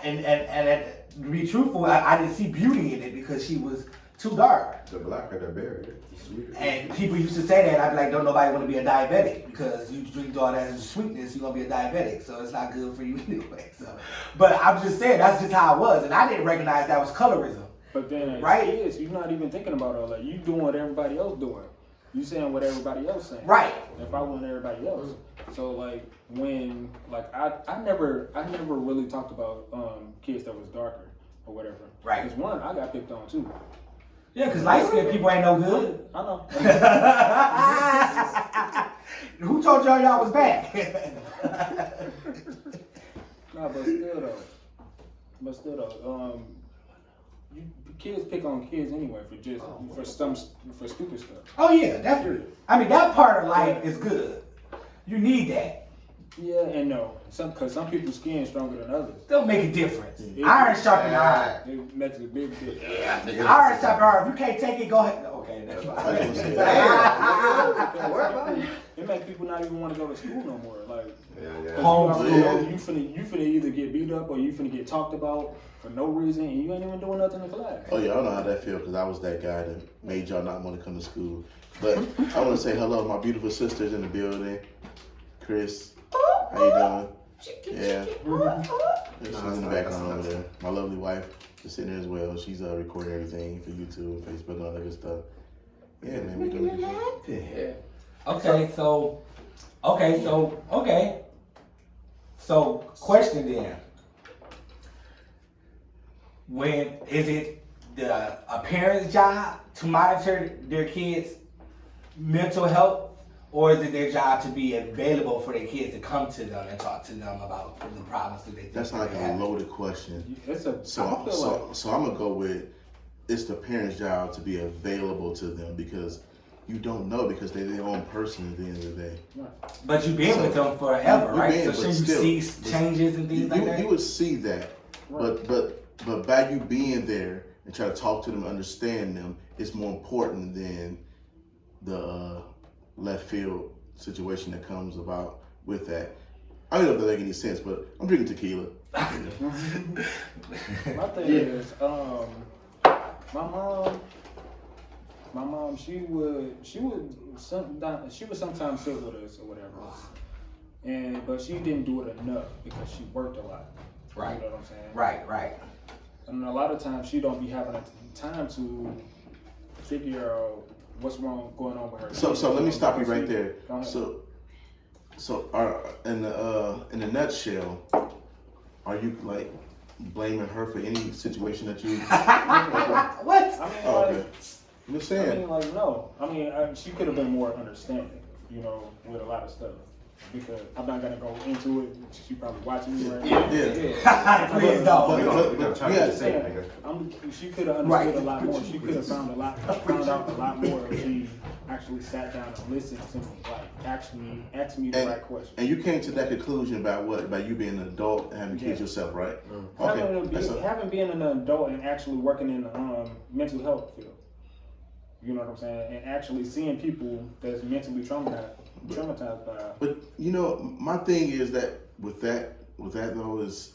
And to be truthful, I didn't see beauty in it because she was too dark. The blacker the berry, the sweeter. And people used to say that, I'd be like, don't nobody want to be a diabetic because you drink all that sweetness, you're going to be a diabetic. So it's not good for you anyway. So, but I'm just saying, that's just how it was. And I didn't recognize that was colorism. But then as Right. kids, you're not even thinking about all that. You doing what everybody else doing. You saying what everybody else saying. Right. If I want everybody else. So like when like I never really talked about kids that was darker or whatever. Right. Because one, I got picked on too. Yeah, because light-skinned people ain't no good. I know. Who told y'all was back? No, but still though, kids pick on kids anyway for stupid stuff. Oh yeah, definitely. I mean, that part of life is good. You need that. Yeah and no. Because some people's skin is stronger than others. Don't make a difference. Iron sharpen iron. It makes a big difference. Iron sharpen iron. If you can't take it, go ahead. Okay, that's fine. It makes people not even want to go to school no more. Like, Homeschool. you finna either get beat up or you finna get talked about for no reason, and you ain't even doing nothing in class. Oh yeah, I know how that feels because I was that guy that made y'all not want to come to school. But I want to say hello to my beautiful sisters in the building. Chris, how you doing? Yeah. She's in the background over there. My lovely wife is sitting there as well. She's recording everything for YouTube, Facebook, and all that good stuff. Yeah, man, we doing it. Okay, so question then. When is it a parent's job to monitor their kids' mental health, or is it their job to be available for their kids to come to them and talk to them about the problems that they think That's like they a have? loaded question. So I'm gonna go with it's the parent's job to be available to them because you don't know because they're their own person at the end of the day. But you've been with them forever, right? So but shouldn't you see changes and things like that? You would see that, Right. but by you being there and try to talk to them, understand them, is more important than the left field situation that comes about with that. I don't know if that makes any sense, but I'm drinking tequila. My thing is, my mom, she would sometimes sit with us or whatever, but she didn't do it enough because she worked a lot. Right. You know what I'm saying? Right. And a lot of times she don't be having time to figure out what's going on with her. So let me stop you right there. Go ahead. So in the nutshell, are you like blaming her for any situation that you? What? I mean, Okay. I'm just saying. I mean, like, no. I mean, she could have been more understanding, you know, with a lot of stuff. Because I'm not gonna go into it. She probably watching me right now. Yeah. Please don't. She could have understood a lot more. She could have found out a lot more if she actually sat down and listened to me, like asked me the right question. And you came to that conclusion about what? About you being an adult and having kids yourself, right? Okay. Having been an adult and actually working in the mental health field. You know what I'm saying? And actually seeing people that's mentally traumatized by. But you know, my thing is that with that though is,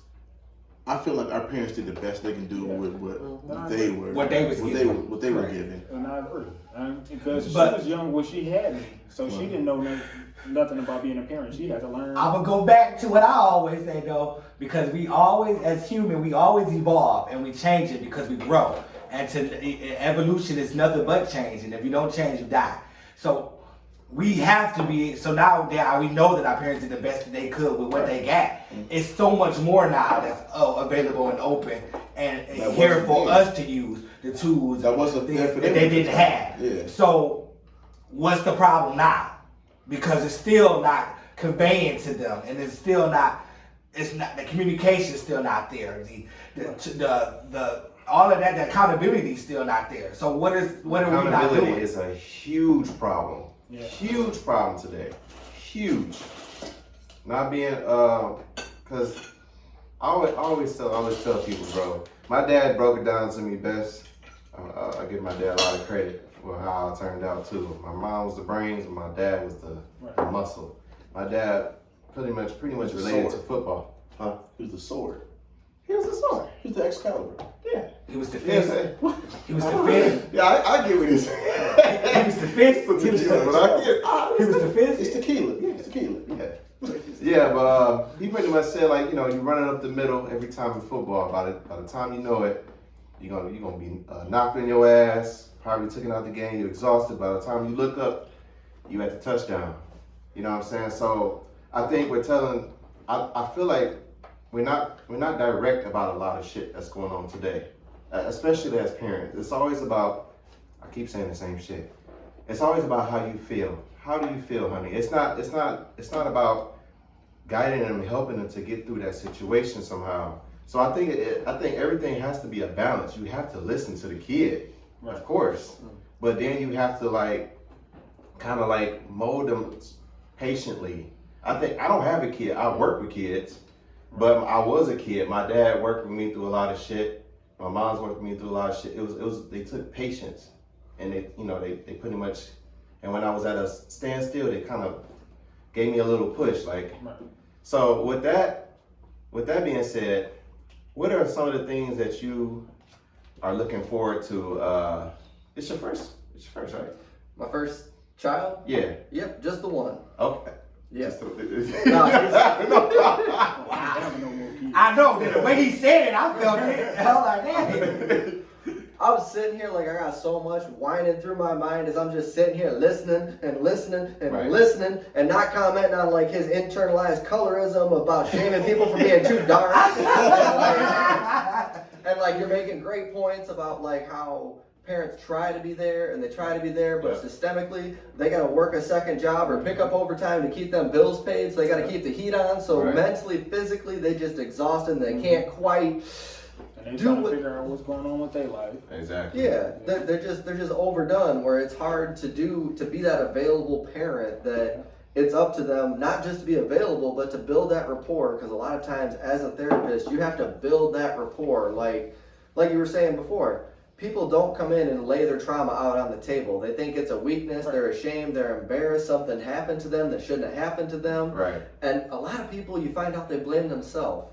I feel like our parents did the best they can do with what they were given. And I agree. Because she was young when she had me, so she didn't know nothing about being a parent. She had to learn. I'm gonna go back to what I always say though, because we always, as human, we always evolve and we change it because we grow. And evolution is nothing but change, and if you don't change, you die. So we have to be. So now we know that our parents did the best that they could with what they got. It's so much more now that's available and open and here for us to use the tools that wasn't there for that they didn't have. Yeah. So what's the problem now? Because it's still not conveying to them, and it's still not. It's not, the communication is still not there. The all of that, the accountability is still not there. So what are we not doing? Accountability is a huge problem. Yeah. Huge problem today. huge. Not being, cause I always tell people, bro. My dad broke it down to me best. I give my dad a lot of credit for how I turned out too. My mom was the brains, and my dad was the muscle. My dad pretty much related to football. Huh? He was the sword. He was the sword. He was the Excalibur. Yeah. He was the Yes, fist. He was the fist. Yeah, I get what he's saying. He was the fist. He was the fist. It's tequila. It's tequila. Yeah, but he pretty much said, like, you know, you're running up the middle every time in football. By the time you know it, you're gonna be knocked in your ass, probably taken out the game. You're exhausted. By the time you look up, you at the touchdown. You know what I'm saying? So I think I feel like we're not direct about a lot of shit that's going on today, especially as parents. It's always about, I keep saying the same shit. It's always about how you feel. How do you feel, honey? It's not about guiding them and helping them to get through that situation somehow. So I think everything has to be a balance. You have to listen to the kid, of course, but then you have to kind of mold them patiently. I don't have a kid. I work with kids, but I was a kid. My dad worked with me through a lot of shit. My mom's worked with me through a lot of shit. It was they took patience, and they pretty much. And when I was at a standstill, they kind of gave me a little push, So with that being said, what are some of the things that you are looking forward to? It's your first, right? My first child? Yeah. Yep, just the one. Okay. Yeah. I know that the way he said it, I felt it. I was like, damn. I was sitting here like I got so much whining through my mind as I'm just sitting here listening and listening and listening and not commenting on his internalized colorism about shaming people for being too dark. and you're making great points about how parents try to be there and they try to be there, but systemically they got to work a second job or pick up overtime to keep them bills paid, so they got to keep the heat on. So mentally, physically, they just exhausted and they can't quite. And they trying to figure out what's going on with their life. Exactly. Yeah, they're just overdone. Where it's hard to be that available parent that it's up to them not just to be available, but to build that rapport. Because a lot of times, as a therapist, you have to build that rapport. Like you were saying before, people don't come in and lay their trauma out on the table. They think it's a weakness. They're ashamed. They're embarrassed. Something happened to them that shouldn't have happened to them. Right. And a lot of people, you find out they blame themselves.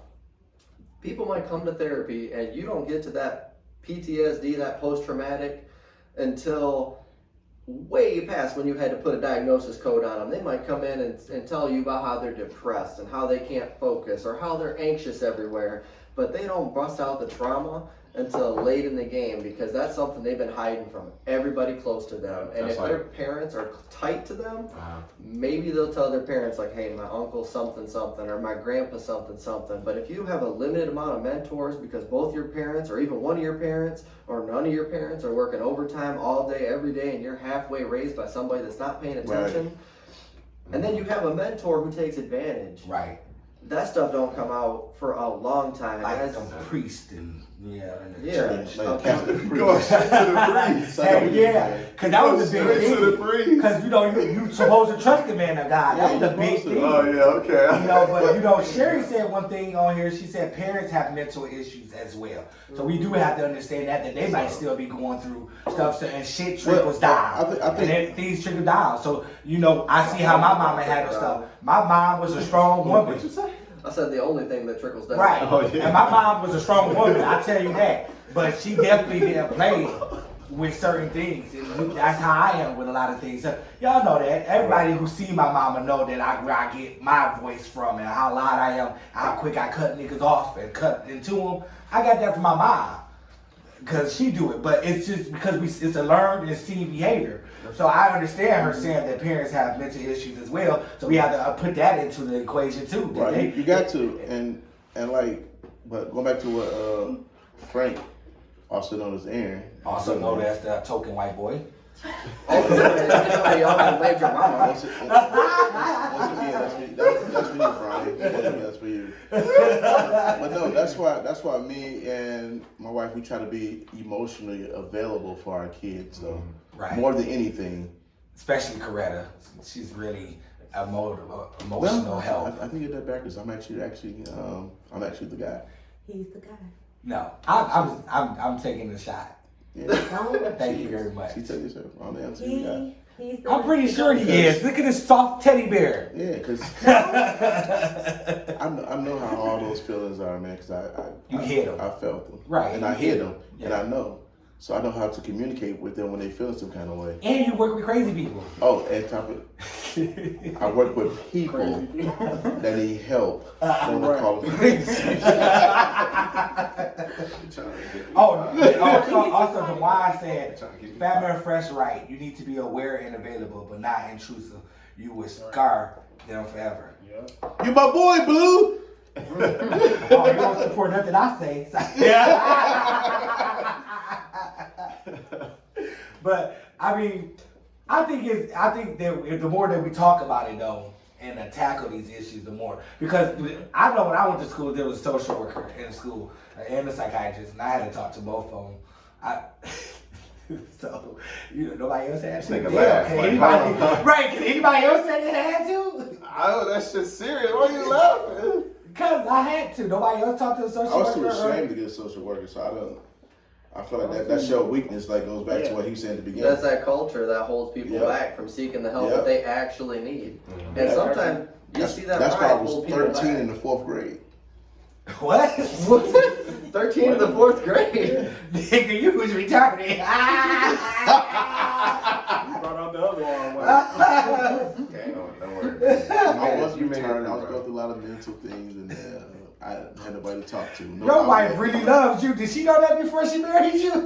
People might come to therapy and you don't get to that PTSD, that post-traumatic, until way past when you had to put a diagnosis code on them. They might come in and tell you about how they're depressed and how they can't focus or how they're anxious everywhere, but they don't bust out the trauma until late in the game, because that's something they've been hiding from everybody close to them. And if their parents are tight to them, maybe they'll tell their parents hey, my uncle something something or my grandpa something something. But if you have a limited amount of mentors because both your parents or even one of your parents or none of your parents are working overtime all day every day and you're halfway raised by somebody that's not paying attention, and then you have a mentor who takes advantage, that stuff don't come out for a long time. Like the priest and in the church. Because that was a big thing. Because you supposed to trust the man of God. That was a big thing. Oh yeah, okay. But Sherry said one thing on here. She said parents have mental issues as well. So we do have to understand that they might still be going through stuff, and shit trickles down. I think and things trickle down. So I see how my mama handled stuff. My mom was a strong woman. What you say? I said the only thing that trickles down. Right. Oh, yeah. And my mom was a strong woman, I tell you that. But she definitely didn't play with certain things. And that's how I am with a lot of things. So y'all know that. Everybody who see my mama know that I get my voice from and how loud I am, how quick I cut niggas off and cut into them. I got that from my mom. Because she do it. But it's just because it's a learned and seen behavior. So I understand her saying that parents have mental issues as well. So we have to put that into the equation too. Right, you got to, and but going back to what Frank, also known as Aaron, also known as the token white boy. Also, y'all blamed your mama. That's for you, Brian. That's for you. But no, that's why me and my wife, we try to be emotionally available for our kids. So more than anything, especially Coretta, she's really emotional help. I think you did that backwards. I'm actually the guy. He's the guy. No, I'm taking the shot. Yeah. Thank you very much. She told you so. I'm the answer you got. He's the I'm pretty sure he is. Look at this soft teddy bear. Yeah, because I know how all those feelings are, man. Because You hit 'em. I felt them. Right. And I hear them. Yeah. And I know. So I know how to communicate with them when they feel some kind of way. And you work with crazy people. Oh, and top of I work with people that need help. Don't call them crazy. Also, the why said, family and fresh right. You need to be aware and available, but not intrusive. You will scar them forever. Yeah. You my boy, Blue. Oh, you don't support nothing I say. But I mean, I think that the more that we talk about it though, and tackle these issues, the more, because I know when I went to school, there was a social worker in school and a psychiatrist, and I had to talk to both of them. So, nobody else had to. Nigga laugh. Can Like, anybody, hold on. right? Can anybody else say they had to? Oh, that shit's serious. Why you laughing? Because I had to. Nobody else talked to the social I was worker. too ashamed to get a social worker, so I feel like that showed weakness. Like goes back to what he was saying at the beginning. That's that culture that holds people Yep. back from seeking the help Yep. that they actually need. Mhm. And sometimes you see that That's why I pride was pull people 13 back. in the 4th grade. What? 13 in the 4th grade. Nigga, you was retarded. You brought out the other one. Okay, don't worry. I was You made it retarded. I was through, going through a lot of mental things, and I had nobody to talk to. No Your wife outlet. really loves you. Did she know that before she married you? A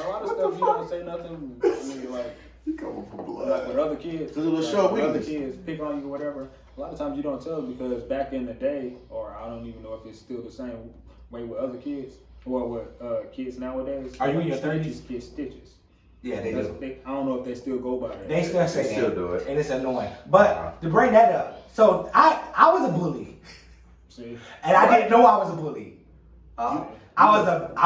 lot of stuff you don't say nothing. I mean, like You coming for with blood. other kids. Because it was like, show when other weakness. kids pick on you or whatever. A lot of times you don't tell because back in the day, or I don't even know if it's still the same way with other kids or with kids nowadays. Are you in your stitches 30s? get stitches. Yeah, they do. I don't know if they still go by that. They still say They that. still do it. And it's annoying. But to bring that up, so I was a bully. See, And I didn't know I was a bully. Oh. I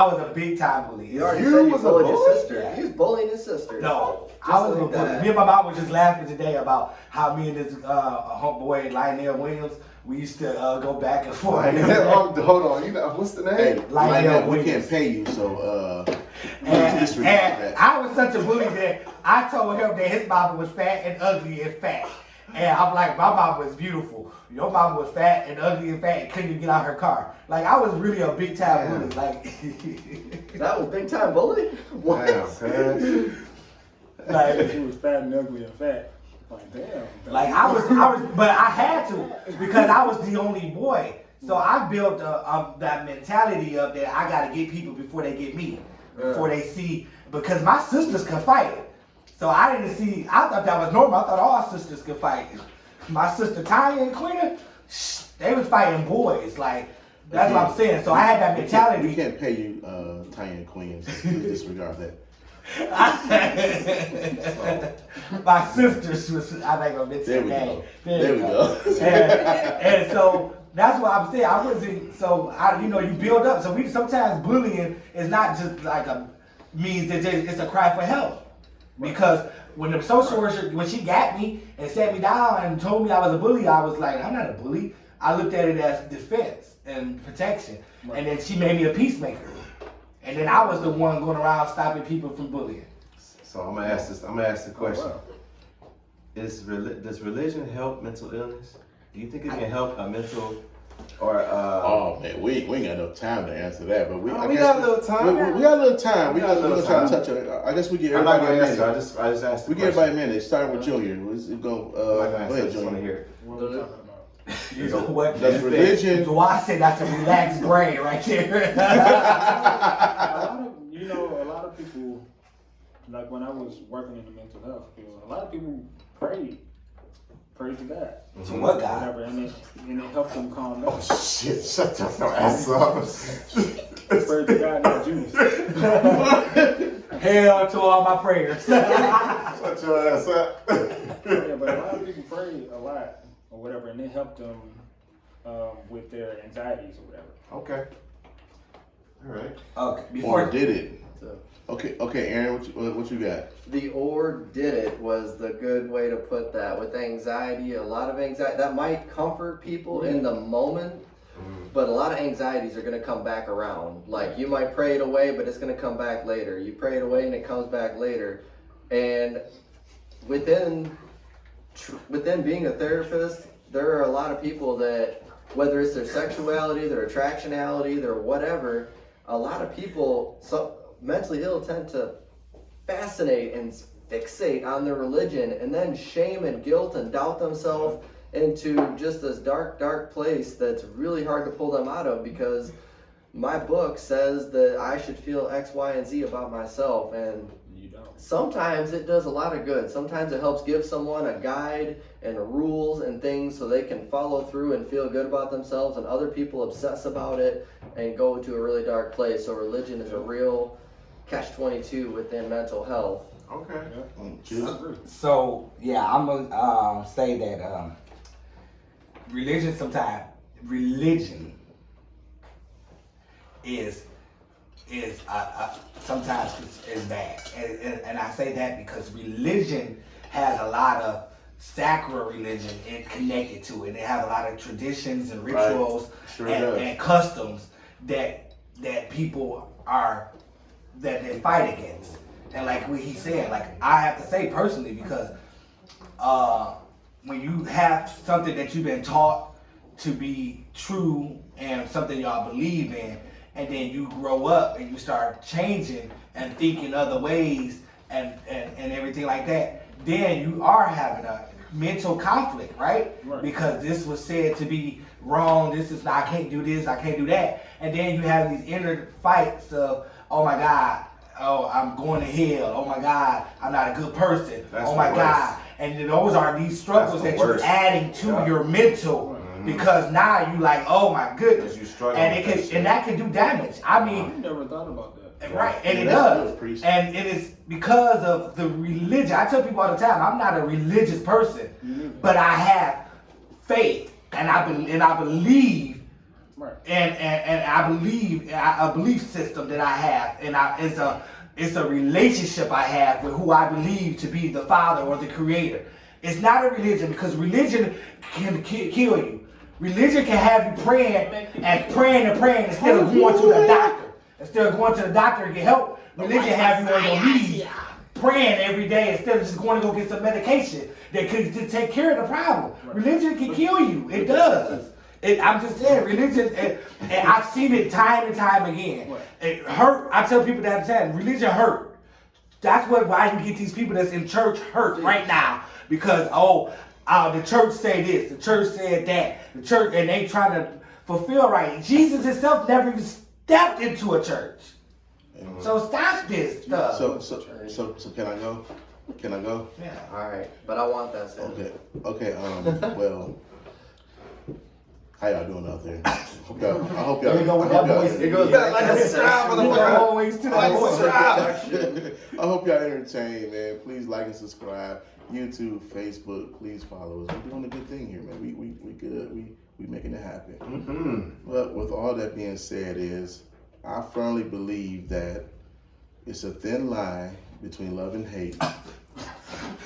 was a big time bully. You already You said you was a bullied your bully? sister. Yeah. He was bullying his sister. No, I Just was a like bully. that. Me and my mom was just laughing today about how me and this homeboy Lionel Williams, we used to go back and forth. Hold on. You know what's the name? Hey, Like like that, that, we Williams. can't pay you, so And disregard that. I was such a bully that I told him that his mama was fat and ugly and fat. And I'm like, my mom was beautiful. Your mom was fat and ugly and fat and couldn't even get out her car. Like, I was really a big time bully. Like, That was big time bully? What? Damn, man. like, she was fat and ugly and fat. Like damn. like I was, but I had to because I was the only boy. So I built that mentality of that I got to get people before they get me, before they see, because my sisters could fight. So I didn't see, I thought that was normal. I thought all sisters could fight. My sister Tanya and Quina, they was fighting boys. Like, that's what I'm saying. So I had that We mentality. can't pay you, Tanya and Queen. So please disregard that. My sisters was, I think I'm mention There we that. go. There we go. And so that's what I'm saying. I wasn't, so you build up. So sometimes bullying is not just like means that it's a cry for help. Because when the social worker, when she got me and sat me down and told me I was a bully, I was like, I'm not a bully. I looked at it as defense and protection. Right. And then she made me a peacemaker. And then I was the one going around stopping people from bullying. So I'm gonna ask the question: wow. Does religion help mental illness? Do you think it can help a mental or? Oh man, we ain't got enough time to answer that, but we I guess got a little time. We got a little time. We We got got a a little little time to time. touch on it. I guess we give I'm not everybody a gonna answer. minute. I just asked. We the give everybody a question. minute. Starting with Junior. Let's go. I'm not gonna Go answer. ahead, I just want to Junior. hear it. What are we talking about? You know what? Does religion? Do I say that's a relaxed brain right there? A lot of people, like when I was working in the mental health field, a lot of people prayed to God. So what God? Whatever, and it helped them calm down. Shit! Shut your ass up. Pray to God, not Jews. Hell to all my prayers. Shut your ass up. Yeah, but a lot of people pray a lot or whatever, and it helped them with their anxieties or whatever. Okay. All right. Okay, Or did it? So Okay, Aaron, what you got? the or did it was the good way to put that. With anxiety, a lot of anxiety that might comfort people in the moment, but a lot of anxieties are going to come back around. Like you might pray it away, but it's going to come back later. You pray it away and it comes back later. And within being a therapist, there are a lot of people that, whether it's their sexuality, their attractionality, their whatever, a lot of people, mentally ill, tend to fascinate and fixate on their religion and then shame and guilt and doubt themselves into just this dark, dark place that's really hard to pull them out of, because my book says that I should feel X, Y, and Z about myself, and You don't. sometimes it does a lot of good. Sometimes it helps give someone a guide and rules and things so they can follow through and feel good about themselves, and other people obsess about it and go to a really dark place. So religion is a real catch-22 within mental health. Okay. So yeah, I'm gonna say that religion is sometimes is bad, and I say that because religion has a lot of sacred religion connected to it. It has a lot of traditions and rituals and customs that people are that they fight against. And like what he said, like I have to say personally, because when you have something that you've been taught to be true and something y'all believe in, and then you grow up and you start changing and thinking other ways and everything like that, then you are having a mental conflict, right? Because this was said to be wrong, this is I can't do this, I can't do that. And then you have these inner fights of, oh my God, oh, I'm going to hell. Oh my God, I'm not a good person. That's oh my God. And those are these struggles that you're adding to your mental, because now you like, oh my goodness. You struggle and that can do damage. I mean, I never thought about that. right, and it that's does. good, And it is because of the religion. I tell people all the time, I'm not a religious person, but I have faith, and I believe. Right. And I believe a belief system that I have, and it's a relationship I have with who I believe to be the Father or the Creator. It's not a religion, because religion can kill you. Religion can have you praying instead of going to the doctor. Instead of going to the doctor to get help, religion have you on your knees praying every day instead of just going to go get some medication that could just take care of the problem. Religion can kill you. It does. I'm just saying, religion, and I've seen it time and time again. It hurt. I tell people that all the time, religion hurt. That's why you get these people that's in church hurt right now, because the church say this, the church said that, the church, and they trying to fulfill right. Jesus himself never even stepped into a church. So stop this stuff. So can I go? Can I go? Yeah. All right, but I want that said. Okay. Well, how y'all doing out there? I hope y'all. There you go with that voice. It goes back like a subscribe, motherfucker. Always to that voice. I hope y'all entertained, man. Please like and subscribe. YouTube, Facebook, please follow us. We're doing a good thing here, man. We good. We making it happen. But with all that being said, I firmly believe that it's a thin line between love and hate.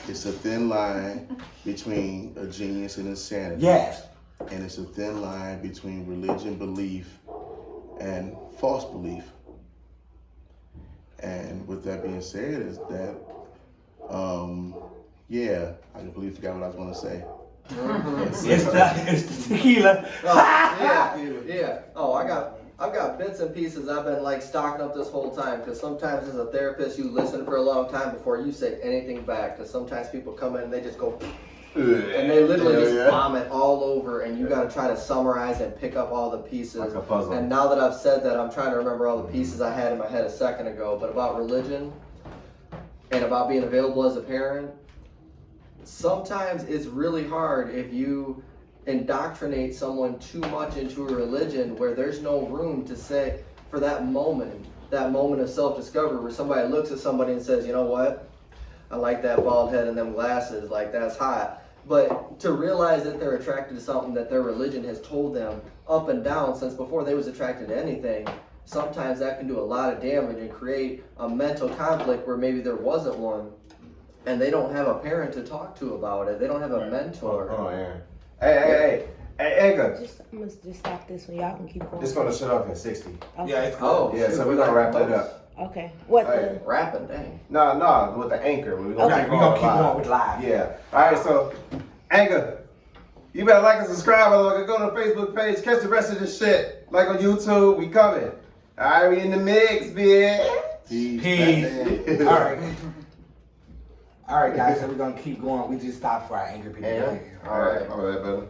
It's a thin line between a genius and insanity. Yes. And it's a thin line between religion belief and false belief. And with that being said, is that, I completely forgot what I was going to say. It's the tequila. Yeah. Oh, I've got bits and pieces I've been like stocking up this whole time, because sometimes as a therapist you listen for a long time before you say anything back, because sometimes people come in and they just go and they literally just vomit all over, and you got to try to summarize and pick up all the pieces. Like a puzzle. And now that I've said that, I'm trying to remember all the pieces I had in my head a second ago. But about religion and about being available as a parent, sometimes it's really hard if you indoctrinate someone too much into a religion where there's no room to say for that moment of self-discovery where somebody looks at somebody and says, you know what, I like that bald head and them glasses, like that's hot. But to realize that they're attracted to something that their religion has told them up and down since before they was attracted to anything, sometimes that can do a lot of damage and create a mental conflict where maybe there wasn't one, and they don't have a parent to talk to about it. They don't have a mentor. Hold on, Aaron. Hey, Edgar. I'm gonna just stop this one. Y'all can keep going. It's gonna shut off at 60. Okay. Yeah, it's cool. Yeah, so we're gonna wrap that up. Okay. What Hey. Rapping, dang. No, with the anchor. We're gonna Okay. We're gonna keep going with live. Yeah. Alright, so Anchor, you better like and subscribe. Or go to the Facebook page. Catch the rest of this shit. Like on YouTube, we coming. Alright, we in the mix, bitch. Peace. All right, guys. So we're gonna keep going. We just stopped for our angry people. Alright, my bad, brother.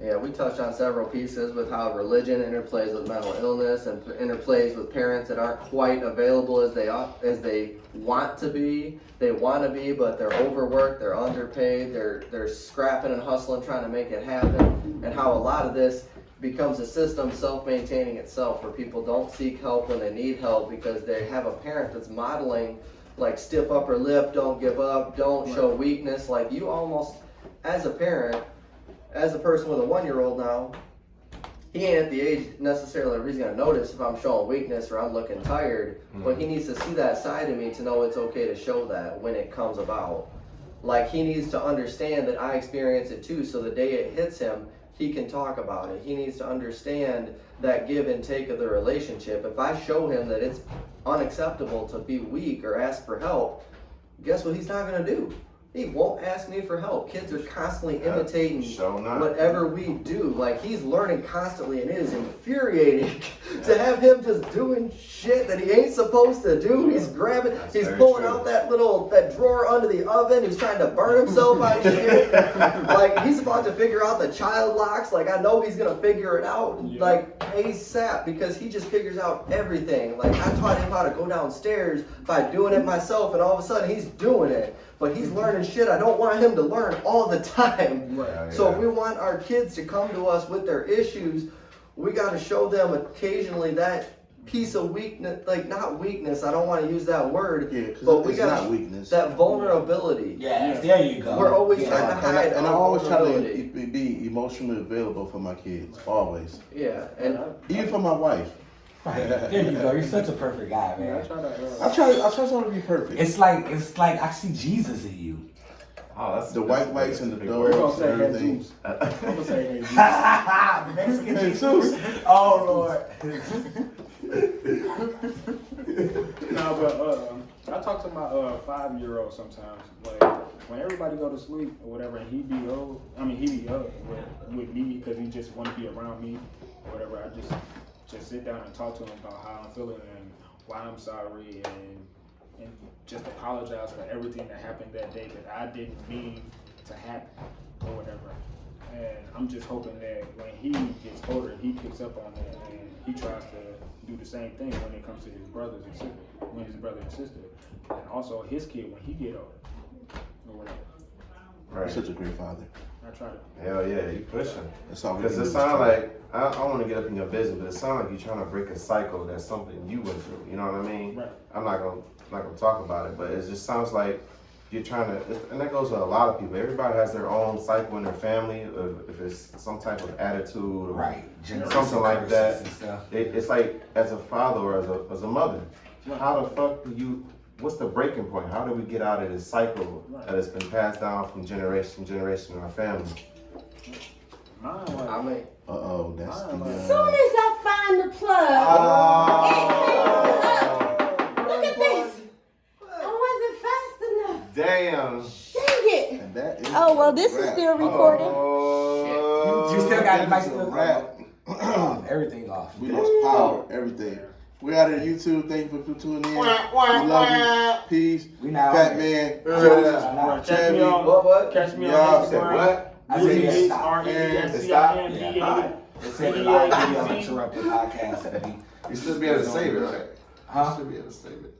Yeah, we touched on several pieces with how religion interplays with mental illness and interplays with parents that aren't quite available as they want to be. They want to be, but they're overworked, they're underpaid, they're scrapping and hustling trying to make it happen. And how a lot of this becomes a system self-maintaining itself, where people don't seek help when they need help because they have a parent that's modeling like stiff upper lip, don't give up, don't show weakness. Like you almost, as a parent, as a person with a 1-year-old now, he ain't at the age necessarily where he's gonna notice if I'm showing weakness or I'm looking tired, but he needs to see that side of me to know it's okay to show that when it comes about. Like he needs to understand that I experience it too, so the day it hits him, he can talk about it. He needs to understand that give and take of the relationship. If I show him that it's unacceptable to be weak or ask for help, guess what he's not gonna do? He won't ask me for help. Kids are constantly imitating whatever we do. Like he's learning constantly, and it is infuriating to have him just doing shit that he ain't supposed to do. He's grabbing, he's pulling out that drawer under the oven. He's trying to burn himself out of shit. Like he's about to figure out the child locks. Like I know he's gonna figure it out like ASAP because he just figures out everything. Like I taught him how to go downstairs by doing it myself, and all of a sudden he's doing it. But he's learning shit I don't want him to learn all the time. Right. So if we want our kids to come to us with their issues, we got to show them occasionally that piece of weakness, like not weakness, I don't want to use that word, but we got that vulnerability. Yeah, there you go. We're always trying to hide and I always try to be emotionally available for my kids, always. Yeah, and even for my wife. Right. There you go. You're such a perfect guy, man. I try to be perfect. It's like I see Jesus in you. Oh, that's the whites and the dogs and everything. I'm gonna say Jesus. The Mexican Jesus. Oh Lord. No, but I talk to my 5-year-old sometimes. Like when everybody go to sleep or whatever, and he be up with me because he just want to be around me or whatever. I just sit down and talk to him about how I'm feeling and why I'm sorry and just apologize for everything that happened that day that I didn't mean to happen or whatever. And I'm just hoping that when he gets older, he picks up on that and he tries to do the same thing when it comes to his brothers and sisters, his brother and sister, and also his kid when he get older or whatever. Right. You're such a great father. I try to. Hell yeah, you pushing. That's all. Because it sounds like I want to get up in your business, but it sounds like you're trying to break a cycle. That's something you went through. You know what I mean? Right. I'm not gonna talk about it, but it just sounds like you're trying to, and that goes with a lot of people. Everybody has their own cycle in their family, if it's some type of attitude, or right, something like that. It's like as a father or as a mother, how the fuck do you? What's the breaking point? How do we get out of this cycle that has been passed down from generation to generation in our family? I mean, that's as soon as I find the plug, look at this. I wasn't fast enough. Damn. Dang it. And that is This is still recording. You still got the wrap. Everything off. We lost power, everything. We out of YouTube. Thank you for tuning in. We love you. Peace. We now Fat Man. Catch me on. What? Catch me Y'all on said Instagram. what? I said stop. RESCINDA. It said the live video interrupted podcast. You should be able to save it, right? Huh? You should be able to save it.